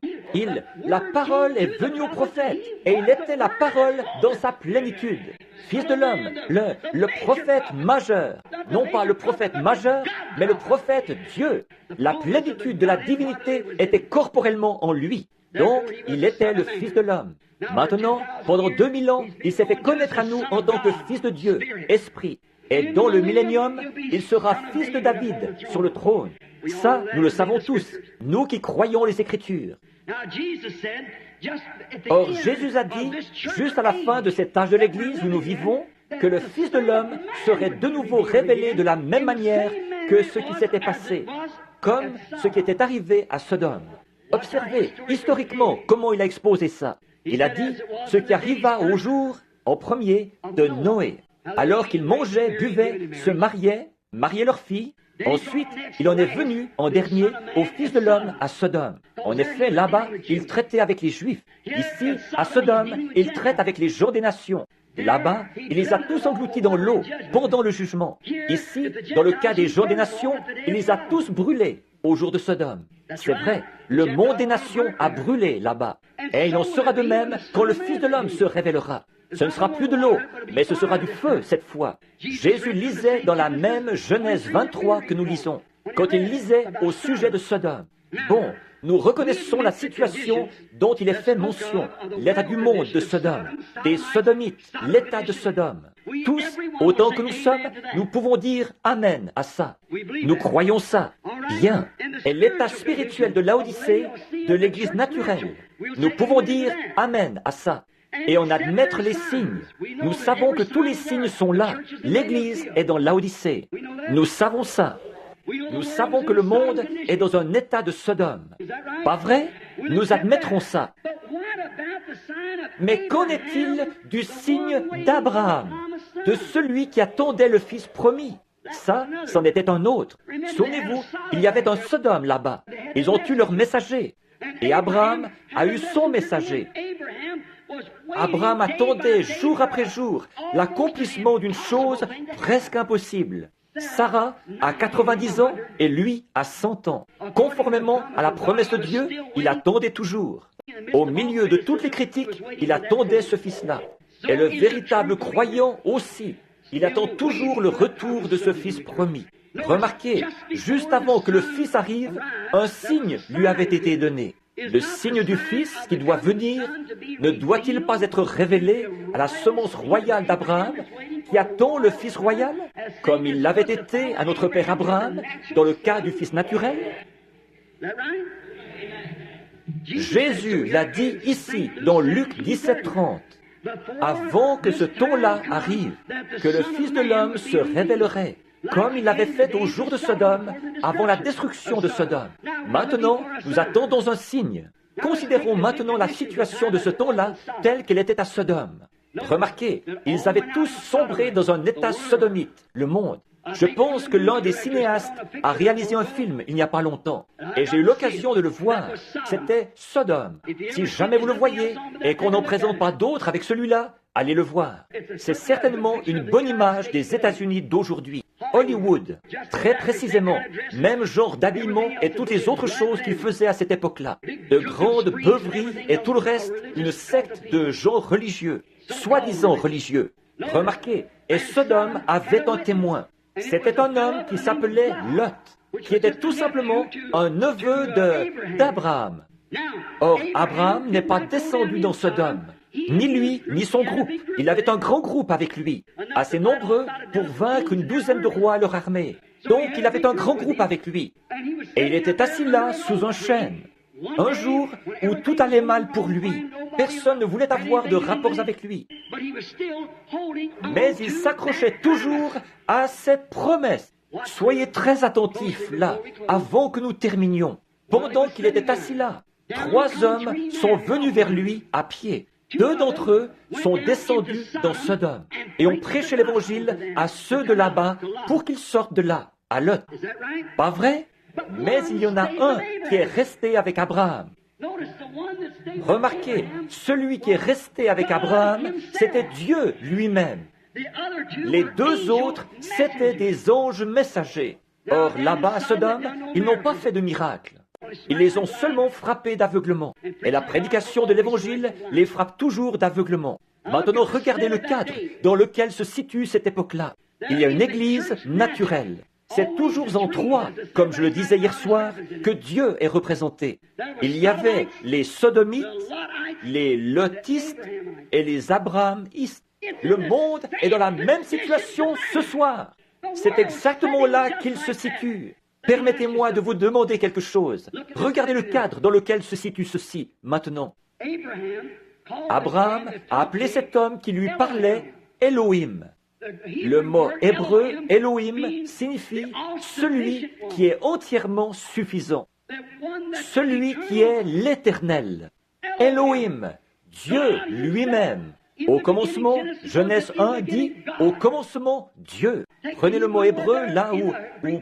La parole est venue au prophète, et il était la parole dans sa plénitude. Fils de l'homme, le prophète majeur. Non pas le prophète majeur, mais le prophète Dieu. La plénitude de la divinité était corporellement en lui. Donc, il était le Fils de l'homme. Maintenant, pendant 2000 ans, il s'est fait connaître à nous en tant que Fils de Dieu, Esprit. Et dans le millénium, il sera Fils de David sur le trône. Ça, nous le savons tous, nous qui croyons les Écritures. Or, Jésus a dit, juste à la fin de cet âge de l'Église où nous vivons, que le Fils de l'homme serait de nouveau révélé de la même manière que ce qui s'était passé, comme ce qui était arrivé à Sodome. Observez historiquement comment il a exposé ça. Il a dit ce qui arriva au jour, en premier, de Noé. Alors qu'ils mangeaient, buvaient, se mariaient leur fille. Ensuite, il en est venu, en dernier, au Fils de l'homme à Sodome. En effet, là-bas, il traitait avec les Juifs. Ici, à Sodome, il traite avec les gens des nations. Là-bas, il les a tous engloutis dans l'eau, pendant le jugement. Ici, dans le cas des gens des nations, il les a tous brûlés au jour de Sodome. C'est vrai, le monde des nations a brûlé là-bas. Et il en sera de même quand le Fils de l'homme se révélera. Ce ne sera plus de l'eau, mais ce sera du feu cette fois. Jésus lisait dans la même Genèse 23 que nous lisons, quand il lisait au sujet de Sodome. Bon, nous reconnaissons la situation dont il est fait mention, l'état du monde de Sodome, des Sodomites, l'état de Sodome. Tous, autant que nous sommes, nous pouvons dire Amen à ça. Nous croyons ça. Bien. Et l'état spirituel de Laodicée, de l'Église naturelle. Nous pouvons dire Amen à ça. Et en admettre les signes. Nous savons que tous les signes sont là. L'Église est dans Laodicée. Nous savons ça. Nous savons que le monde est dans un état de Sodome. Pas vrai? Nous admettrons ça. Mais qu'en est-il du signe d'Abraham, de celui qui attendait le Fils promis? Ça, c'en était un autre. Souvenez-vous, il y avait un Sodome là-bas. Ils ont eu leur messager. Et Abraham a eu son messager. Abraham attendait jour après jour l'accomplissement d'une chose presque impossible. Sarah a 90 ans et lui a 100 ans. Conformément à la promesse de Dieu, il attendait toujours. Au milieu de toutes les critiques, il attendait ce fils-là. Et le véritable croyant aussi, il attend toujours le retour de ce fils promis. Remarquez, juste avant que le fils arrive, un signe lui avait été donné. Le signe du Fils qui doit venir ne doit-il pas être révélé à la semence royale d'Abraham qui attend le Fils royal, comme il l'avait été à notre père Abraham dans le cas du Fils naturel? Jésus l'a dit ici dans Luc 17:30, avant que ce temps-là arrive, que le Fils de l'homme se révélerait, comme il l'avait fait au jour de Sodome, avant la destruction de Sodome. Maintenant, nous attendons un signe. Considérons maintenant la situation de ce temps-là telle qu'elle était à Sodome. Remarquez, ils avaient tous sombré dans un état sodomite, le monde. Je pense que l'un des cinéastes a réalisé un film il n'y a pas longtemps, et j'ai eu l'occasion de le voir. C'était Sodome. Si jamais vous le voyez, et qu'on n'en présente pas d'autres avec celui-là, allez le voir. C'est certainement une bonne image des États-Unis d'aujourd'hui. Hollywood, très précisément, même genre d'habillement et toutes les autres choses qu'ils faisaient à cette époque-là. De grandes beuveries et tout le reste, une secte de gens religieux, soi-disant religieux. Remarquez, et Sodome avait un témoin. C'était un homme qui s'appelait Lot, qui était tout simplement un neveu d'Abraham. Or, Abraham n'est pas descendu dans Sodome. Ni lui, ni son groupe. Il avait un grand groupe avec lui, assez nombreux pour vaincre une douzaine de rois à leur armée. Donc, il avait un grand groupe avec lui. Et il était assis là, sous un chêne. Un jour où tout allait mal pour lui. Personne ne voulait avoir de rapports avec lui. Mais il s'accrochait toujours à cette promesse. Soyez très attentifs là, avant que nous terminions. Pendant qu'il était assis là, 3 hommes sont venus vers lui à pied. 2 d'entre eux sont descendus dans Sodome et ont prêché l'évangile à ceux de là-bas pour qu'ils sortent de là, à Lot. Pas vrai? Mais il y en a un qui est resté avec Abraham. Remarquez, celui qui est resté avec Abraham, c'était Dieu lui-même. Les 2 autres, c'étaient des anges messagers. Or, là-bas à Sodome, ils n'ont pas fait de miracle. Ils les ont seulement frappés d'aveuglement. Et la prédication de l'Évangile les frappe toujours d'aveuglement. Maintenant, regardez le cadre dans lequel se situe cette époque-là. Il y a une église naturelle. C'est toujours en 3, comme je le disais hier soir, que Dieu est représenté. Il y avait les Sodomites, les Lotistes et les Abrahamistes. Le monde est dans la même situation ce soir. C'est exactement là qu'il se situe. Permettez-moi de vous demander quelque chose. Regardez le cadre dans lequel se situe ceci, maintenant. Abraham a appelé cet homme qui lui parlait Elohim. Le mot hébreu Elohim signifie celui qui est entièrement suffisant, celui qui est l'Éternel. Elohim, Dieu lui-même. Au commencement, Genèse 1 dit « Au commencement, Dieu ». Prenez le mot hébreu là ou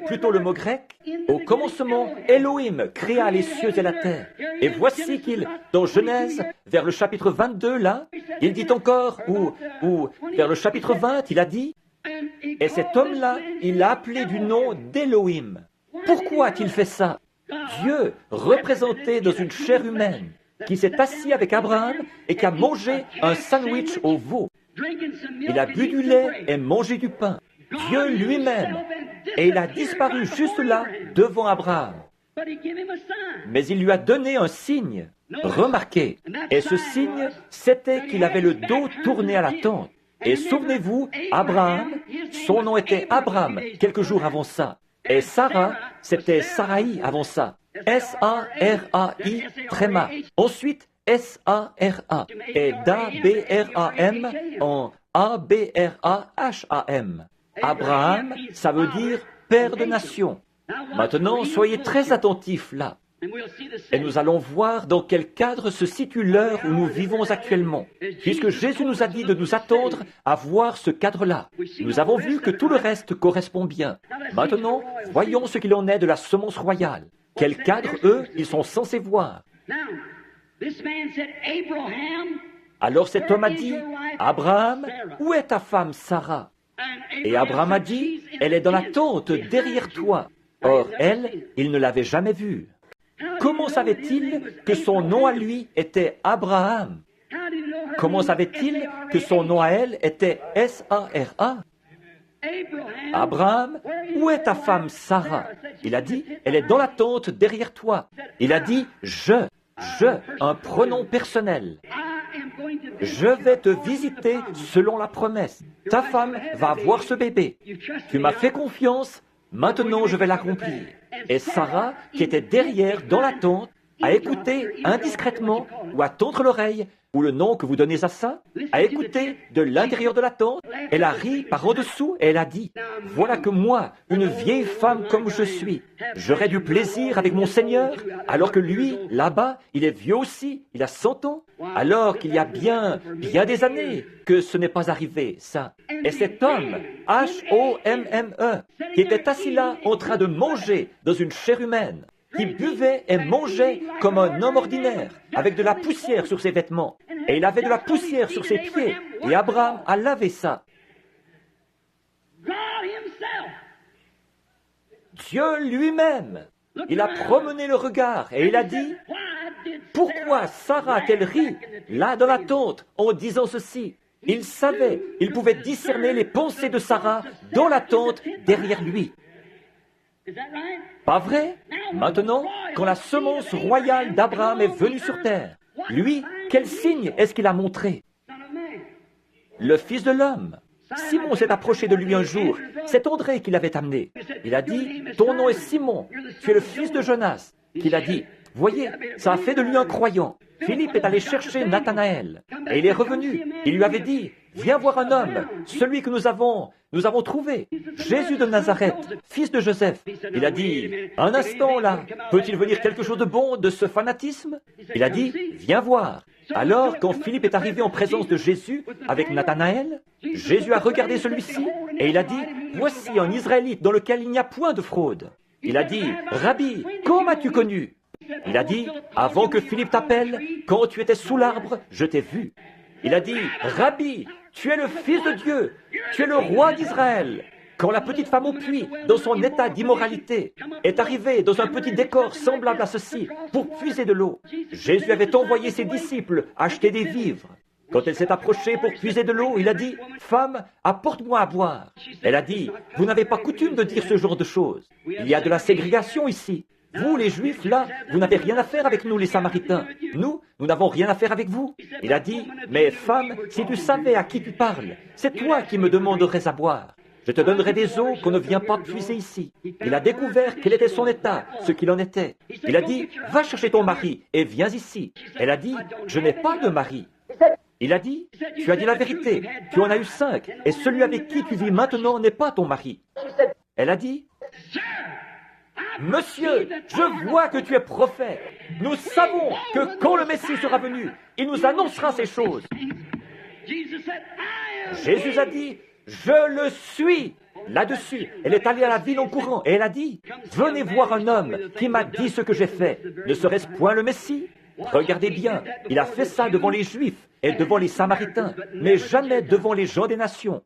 plutôt le mot grec. Au commencement, Elohim créa les cieux et la terre. Et voici qu'il, dans Genèse, vers le chapitre 22 là, il dit encore, ou vers le chapitre 20, il a dit « Et cet homme-là, il l'a appelé du nom d'Elohim ». Pourquoi a-t-il fait ça? Dieu, représenté dans une chair humaine, qui s'est assis avec Abraham et qui a mangé un sandwich au veau. Il a bu du lait et mangé du pain. Dieu lui-même. Et il a disparu juste là, devant Abraham. Mais il lui a donné un signe. Remarquez. Et ce signe, c'était qu'il avait le dos tourné à la tente. Et souvenez-vous, Abraham, son nom était Abraham quelques jours avant ça. Et Sarah, c'était Sarai avant ça. S-A-R-A-I, tréma. Ensuite, S-A-R-A. Et d'A-B-R-A-M en A-B-R-A-H-A-M. Abraham, ça veut dire père de nation. Maintenant, soyez très attentifs là. Et nous allons voir dans quel cadre se situe l'heure où nous vivons actuellement, puisque Jésus nous a dit de nous attendre à voir ce cadre-là. Nous avons vu que tout le reste correspond bien. Maintenant, voyons ce qu'il en est de la semence royale. Quel cadre, eux, ils sont censés voir. Alors cet homme a dit, « Abraham, où est ta femme Sarah ?» Et Abraham a dit, « Elle est dans la tente derrière toi. » Or, elle, il ne l'avait jamais vue. Comment savait-il que son nom à lui était Abraham? Comment savait-il que son nom à elle était S-A-R-A? Abraham, où est ta femme Sarah? Il a dit, elle est dans la tente derrière toi. Il a dit, je, un pronom personnel. Je vais te visiter selon la promesse. Ta femme va avoir ce bébé. Tu m'as fait confiance, maintenant je vais l'accomplir. Et Sarah, qui était derrière dans la tente, a écouté indiscrètement ou à tendre l'oreille, ou le nom que vous donnez à ça, a écouté de l'intérieur de la tente, elle a ri par en dessous et elle a dit, « Voilà que moi, une vieille femme comme je suis, j'aurais du plaisir avec mon Seigneur, alors que lui, là-bas, il est vieux aussi, il a 100 ans, alors qu'il y a bien des années que ce n'est pas arrivé, ça. » Et cet homme, H-O-M-M-E, qui était assis là en train de manger dans une chair humaine, qui buvait et mangeait comme un homme ordinaire, avec de la poussière sur ses vêtements. Et il avait de la poussière sur ses pieds. Et Abraham a lavé ça. Dieu lui-même, il a promené le regard et il a dit, « Pourquoi Sarah a-t-elle ri là dans la tente en disant ceci ?» Il savait, il pouvait discerner les pensées de Sarah dans la tente derrière lui. Pas vrai? Maintenant, quand la semence royale d'Abraham est venue sur terre, lui, quel signe est-ce qu'il a montré? Le Fils de l'homme. Simon s'est approché de lui un jour. C'est André qui l'avait amené. Il a dit, « Ton nom est Simon, tu es le fils de Jonas. » Qu'il a dit, « Voyez, ça a fait de lui un croyant. » Philippe est allé chercher Nathanaël. Et il est revenu. Il lui avait dit, viens voir un homme, celui que nous avons trouvé. Jésus de Nazareth, fils de Joseph. Il a dit, un instant là, peut-il venir quelque chose de bon de ce fanatisme? Il a dit, viens voir. Alors, quand Philippe est arrivé en présence de Jésus avec Nathanaël, Jésus a regardé celui-ci et il a dit, voici un Israélite dans lequel il n'y a point de fraude. Il a dit, Rabbi, comment m'as-tu connu? Il a dit, avant que Philippe t'appelle, quand tu étais sous l'arbre, je t'ai vu. Il a dit, Rabbi, tu es le Fils de Dieu, tu es le roi d'Israël. Quand la petite femme au puits, dans son état d'immoralité, est arrivée dans un petit décor semblable à ceci pour puiser de l'eau, Jésus avait envoyé ses disciples acheter des vivres. Quand elle s'est approchée pour puiser de l'eau, il a dit, « Femme, apporte-moi à boire. » Elle a dit, « Vous n'avez pas coutume de dire ce genre de choses. Il y a de la ségrégation ici. Vous, les Juifs, là, vous n'avez rien à faire avec nous, les Samaritains. Nous n'avons rien à faire avec vous. » Il a dit, « Mais femme, si tu savais à qui tu parles, c'est toi qui me demanderais à boire. Je te donnerai des eaux qu'on ne vient pas puiser ici. » Il a découvert quel était son état, ce qu'il en était. Il a dit, « Va chercher ton mari et viens ici. » Elle a dit, « Je n'ai pas de mari. » Il a dit, « Tu as dit la vérité, tu en as eu 5, et celui avec qui tu vis maintenant n'est pas ton mari. » Elle a dit, « Monsieur, je vois que tu es prophète. Nous savons que quand le Messie sera venu, il nous annoncera ces choses. » Jésus a dit, « Je le suis. » Là-dessus, elle est allée à la ville en courant et elle a dit, « Venez voir un homme qui m'a dit ce que j'ai fait. Ne serait-ce point le Messie? » Regardez bien, il a fait ça devant les Juifs et devant les Samaritains, mais jamais devant les gens des nations.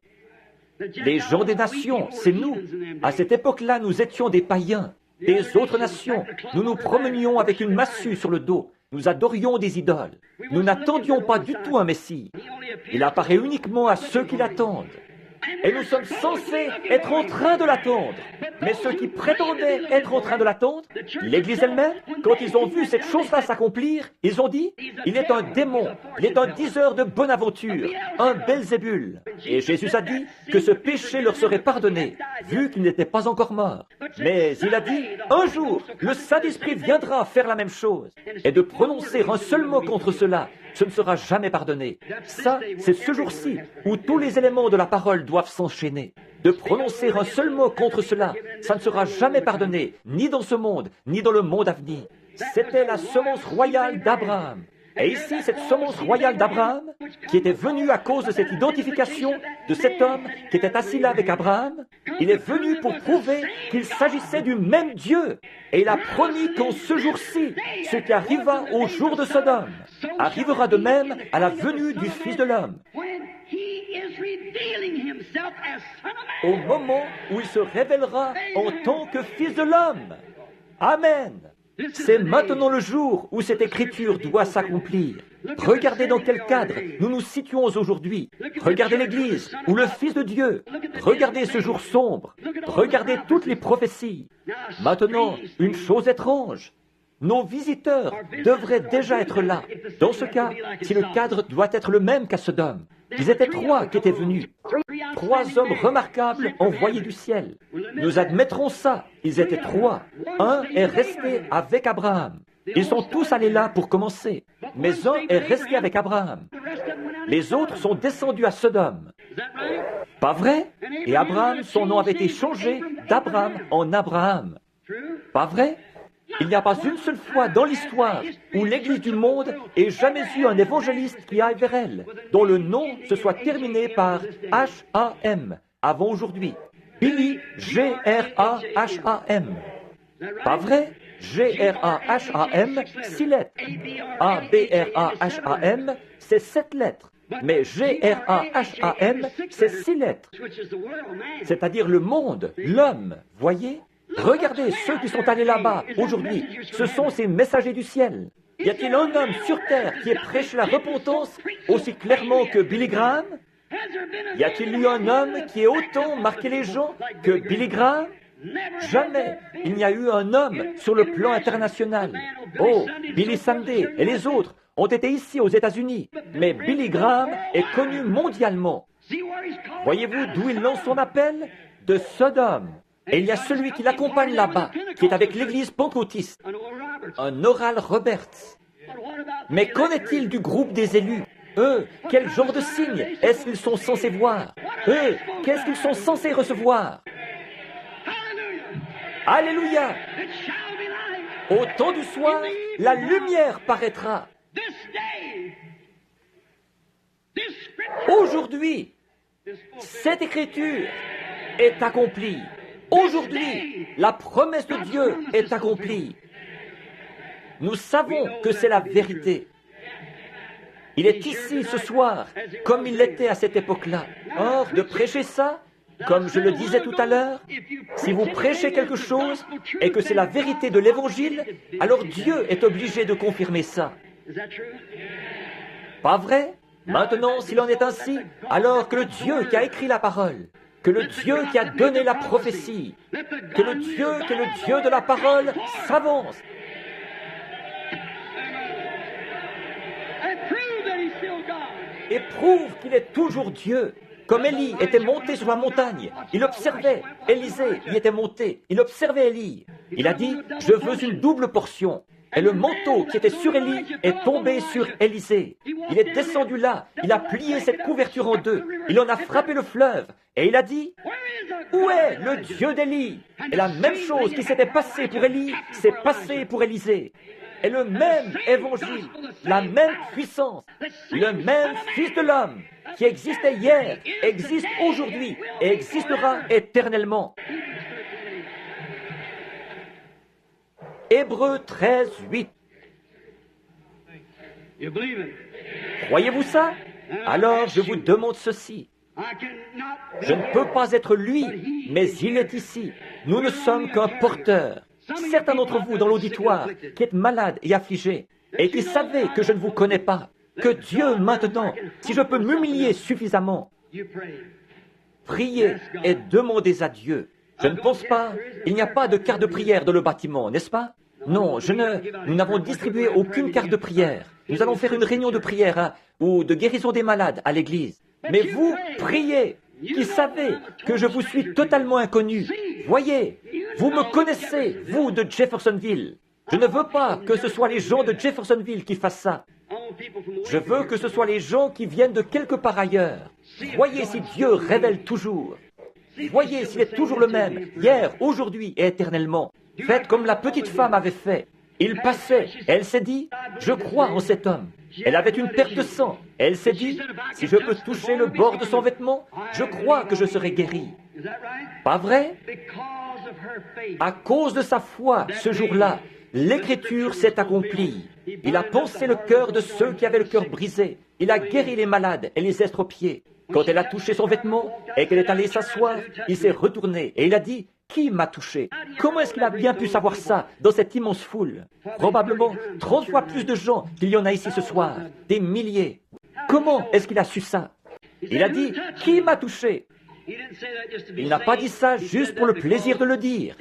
Les gens des nations, c'est nous. À cette époque-là, nous étions des païens. Des autres nations, nous nous promenions avec une massue sur le dos. Nous adorions des idoles. Nous n'attendions pas du tout un Messie. Il apparaît uniquement à ceux qui l'attendent. Et nous sommes censés être en train de l'attendre. Mais ceux qui prétendaient être en train de l'attendre, l'Église elle-même, quand ils ont vu cette chose-là s'accomplir, ils ont dit, il est un démon, il est un diseur de bonne aventure, un Belzébul. Et Jésus a dit que ce péché leur serait pardonné, vu qu'ils n'étaient pas encore morts. Mais il a dit, un jour, le Saint-Esprit viendra faire la même chose. Et de prononcer un seul mot contre cela, ce ne sera jamais pardonné. Ça, c'est ce jour-ci où tous les éléments de la parole doivent s'enchaîner. De prononcer un seul mot contre cela, ça ne sera jamais pardonné, ni dans ce monde, ni dans le monde à venir. C'était la semence royale d'Abraham. Et ici, cette semence royale d'Abraham, qui était venue à cause de cette identification de cet homme qui était assis là avec Abraham, il est venu pour prouver qu'il s'agissait du même Dieu. Et il a promis qu'en ce jour-ci, ce qui arriva au jour de Sodome, arrivera de même à la venue du Fils de l'homme. Au moment où il se révélera en tant que Fils de l'homme. Amen. C'est maintenant le jour où cette écriture doit s'accomplir. Regardez dans quel cadre nous nous situons aujourd'hui. Regardez l'Église ou le Fils de Dieu. Regardez ce jour sombre. Regardez toutes les prophéties. Maintenant, une chose étrange. Nos visiteurs devraient déjà être là. Dans ce cas, si le cadre doit être le même qu'à Sodome, ils étaient 3 qui étaient venus. 3 hommes remarquables envoyés du ciel. Nous admettrons ça. Ils étaient 3. Un est resté avec Abraham. Ils sont tous allés là pour commencer. Mais un est resté avec Abraham. Les autres sont descendus à Sodome. Pas vrai? Et Abraham, son nom avait été changé d'Abraham en Abraham. Pas vrai? Il n'y a pas une seule fois dans l'histoire où l'Église du monde ait jamais eu un évangéliste qui aille vers elle, dont le nom se soit terminé par H-A-M, avant aujourd'hui. Billy, G-R-A-H-A-M. Pas vrai? G-R-A-H-A-M, 6 lettres. A-B-R-A-H-A-M, c'est 7 lettres. Mais G-R-A-H-A-M, c'est 6 lettres. C'est-à-dire le monde, l'homme, voyez? Regardez ceux qui sont allés là-bas aujourd'hui. Ce sont ces messagers du ciel. Y a-t-il un homme sur terre qui ait prêché la repentance aussi clairement que Billy Graham? Y a-t-il eu un homme qui ait autant marqué les gens que Billy Graham? Jamais il n'y a eu un homme sur le plan international. Oh, Billy Sunday et les autres ont été ici aux États-Unis, mais Billy Graham est connu mondialement. Voyez-vous d'où il lance son appel? De Sodome. Et il y a celui qui l'accompagne là-bas, qui est avec l'église pentecôtiste, un Oral Roberts. Mais qu'en est-il du groupe des élus? Eux, quel genre de signe est-ce qu'ils sont censés voir? Eux, qu'est-ce qu'ils sont censés recevoir? Alléluia! Au temps du soir, la lumière paraîtra. Aujourd'hui, cette écriture est accomplie. Aujourd'hui, la promesse de Dieu est accomplie. Nous savons que c'est la vérité. Il est ici ce soir, comme il l'était à cette époque-là. Or, de prêcher ça, comme je le disais tout à l'heure, si vous prêchez quelque chose et que c'est la vérité de l'Évangile, alors Dieu est obligé de confirmer ça. Pas vrai? Maintenant, s'il en est ainsi, alors que le Dieu qui a écrit la parole, que le Dieu qui a donné la prophétie, que le Dieu qui est le Dieu de la parole s'avance. Et prouve qu'il est toujours Dieu. Comme Élie était monté sur la montagne, il observait. Élisée y était monté, il observait Élie. Il a dit, je veux une double portion. Et le manteau qui était sur Élie est tombé sur Élisée. Il est descendu là, il a plié cette couverture en deux, il en a frappé le fleuve, et il a dit, où est le Dieu d'Élie? Et la même chose qui s'était passée pour Élie s'est passée pour Élisée. Et le même évangile, la même puissance, le même Fils de l'homme qui existait hier, existe aujourd'hui et existera éternellement. Hébreux 13, 8. Croyez-vous ça? Alors je vous demande ceci. Je ne peux pas être lui, mais il est ici. Nous ne sommes qu'un porteur. Certains d'entre vous dans l'auditoire qui êtes malades et affligés et qui savez que je ne vous connais pas, que Dieu maintenant, si je peux m'humilier suffisamment, priez et demandez à Dieu. Je ne pense pas, il n'y a pas de carte de prière dans le bâtiment, n'est-ce pas? Non, nous n'avons distribué aucune carte de prière. Nous allons faire une réunion de prière ou de guérison des malades à l'église. Mais vous, priez, qui savez que je vous suis totalement inconnu. Voyez, vous me connaissez, vous de Jeffersonville. Je ne veux pas que ce soit les gens de Jeffersonville qui fassent ça. Je veux que ce soit les gens qui viennent de quelque part ailleurs. Voyez si Dieu révèle toujours. Voyez s'il est toujours le même, hier, aujourd'hui et éternellement. Faites comme la petite femme avait fait. Il passait, elle s'est dit, je crois en cet homme. Elle avait une perte de sang. Elle s'est dit, si je peux toucher le bord de son vêtement, je crois que je serai guéri. Pas vrai? À cause de sa foi, ce jour-là, l'Écriture s'est accomplie. Il a pansé le cœur de ceux qui avaient le cœur brisé. Il a guéri les malades et les estropiés. Quand elle a touché son vêtement et qu'elle est allée s'asseoir, il s'est retourné et il a dit, qui m'a touché? Comment est-ce qu'il a bien pu savoir ça dans cette immense foule? Probablement 30 fois plus de gens qu'il y en a ici ce soir, des milliers. Comment est-ce qu'il a su ça? Il a dit, qui m'a touché? Il n'a pas dit ça juste pour le plaisir de le dire.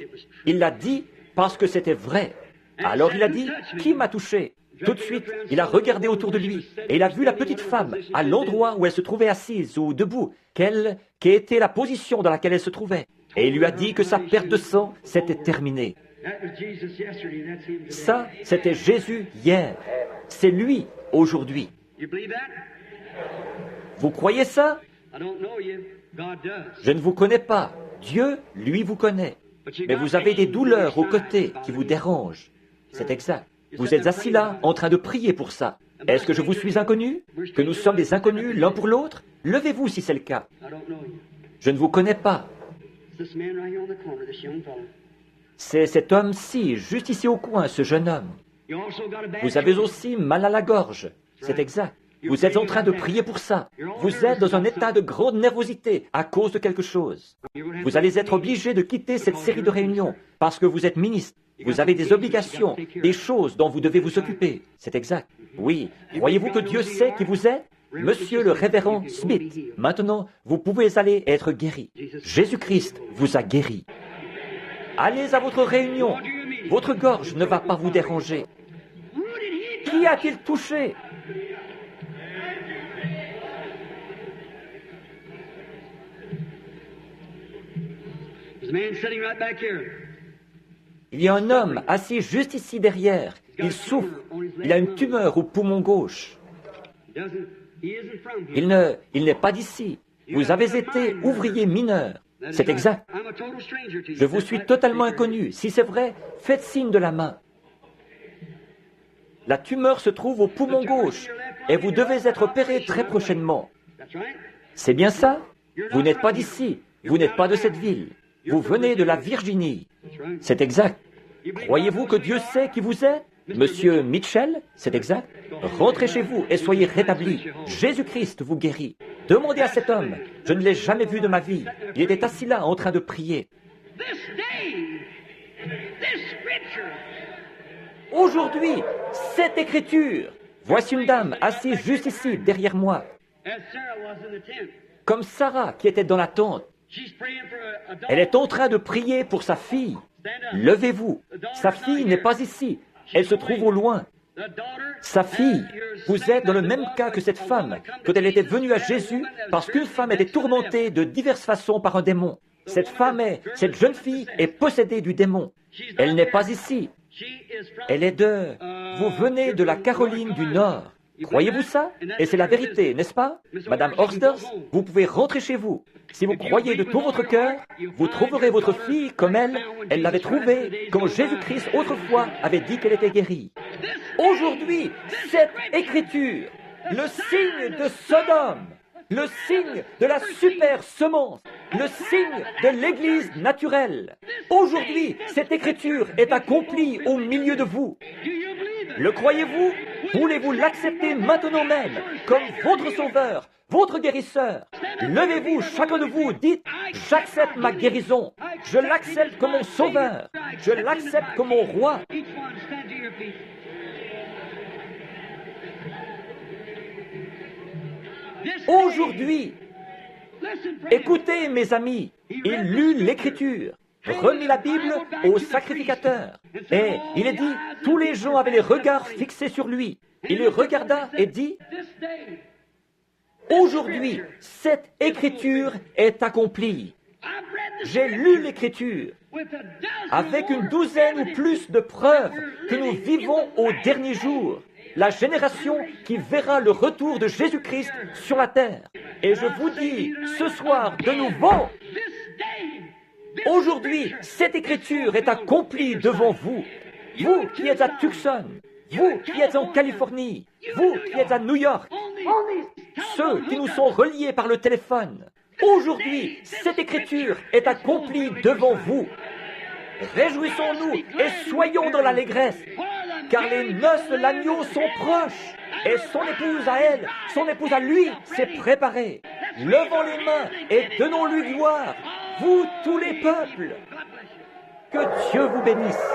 Il l'a dit parce que c'était vrai. Alors il a dit, qui m'a touché? Tout de suite, il a regardé autour de lui et il a vu la petite femme à l'endroit où elle se trouvait assise ou debout, quelle était la position dans laquelle elle se trouvait. Et il lui a dit que sa perte de sang s'était terminée. Ça, c'était Jésus hier. C'est lui aujourd'hui. Vous croyez ça? Je ne vous connais pas. Dieu, lui, vous connaît. Mais vous avez des douleurs aux côtés qui vous dérangent. C'est exact. Vous êtes assis là, en train de prier pour ça. Est-ce que je vous suis inconnu? Que nous sommes des inconnus l'un pour l'autre? Levez-vous si c'est le cas. Je ne vous connais pas. C'est cet homme-ci, juste ici au coin, ce jeune homme. Vous avez aussi mal à la gorge. C'est exact. Vous êtes en train de prier pour ça. Vous êtes dans un état de grande nervosité à cause de quelque chose. Vous allez être obligé de quitter cette série de réunions parce que vous êtes ministre. Vous avez des obligations, des choses dont vous devez vous occuper. C'est exact. Oui. Croyez-vous que Dieu sait qui vous êtes? Monsieur le révérend Smith, maintenant, vous pouvez aller être guéri. Jésus-Christ vous a guéri. Allez à votre réunion. Votre gorge ne va pas vous déranger. Qui a-t-il touché? Il y a un homme assis juste ici derrière. Il souffre. Il a une tumeur au poumon gauche. Il n'est pas d'ici. Vous avez été ouvrier mineur. C'est exact. Je vous suis totalement inconnu. Si c'est vrai, faites signe de la main. La tumeur se trouve au poumon gauche et vous devez être opéré très prochainement. C'est bien ça? Vous n'êtes pas d'ici. Vous n'êtes pas de cette ville. Vous venez de la Virginie. C'est exact. Croyez-vous que Dieu sait qui vous êtes? Monsieur Mitchell, c'est exact. Rentrez chez vous et soyez rétablis. Jésus-Christ vous guérit. Demandez à cet homme. Je ne l'ai jamais vu de ma vie. Il était assis là en train de prier. Aujourd'hui, cette écriture. Voici une dame assise juste ici, derrière moi. Comme Sarah qui était dans la tente. Elle est en train de prier pour sa fille. Levez-vous. Sa fille n'est pas ici. Elle se trouve au loin. Sa fille, vous êtes dans le même cas que cette femme, quand elle était venue à Jésus, parce qu'une femme était tourmentée de diverses façons par un démon. Cette jeune fille est possédée du démon. Elle n'est pas ici. Elle est vous venez de la Caroline du Nord. Croyez-vous ça? Et c'est la vérité, n'est-ce pas? Madame Horsters, vous pouvez rentrer chez vous. Si vous croyez de tout votre cœur, vous trouverez votre fille comme elle l'avait trouvée quand Jésus-Christ autrefois avait dit qu'elle était guérie. Aujourd'hui, cette écriture, le signe de Sodome, le signe de la super semence, le signe de l'Église naturelle. Aujourd'hui, cette écriture est accomplie au milieu de vous. Le croyez-vous? Voulez-vous l'accepter maintenant même comme votre sauveur, votre guérisseur? Levez-vous, chacun de vous, dites, j'accepte ma guérison. Je l'accepte comme mon sauveur. Je l'accepte comme mon roi. Aujourd'hui, écoutez mes amis, il lut l'Écriture, remit la Bible au sacrificateur, et il est dit, tous les gens avaient les regards fixés sur lui. Il les regarda et dit, aujourd'hui, cette Écriture est accomplie. J'ai lu l'Écriture avec une douzaine ou plus de preuves que nous vivons au dernier jour. La génération qui verra le retour de Jésus-Christ sur la terre. Et je vous dis, ce soir, de nouveau, aujourd'hui, cette écriture est accomplie devant vous. Vous qui êtes à Tucson, vous qui êtes en Californie, vous qui êtes à New York, ceux qui nous sont reliés par le téléphone. Aujourd'hui, cette écriture est accomplie devant vous. Réjouissons-nous et soyons dans l'allégresse, car les noces de l'agneau sont proches, et son épouse à elle, son épouse à lui, s'est préparée. Levons les mains et donnons-lui gloire, vous tous les peuples. Que Dieu vous bénisse.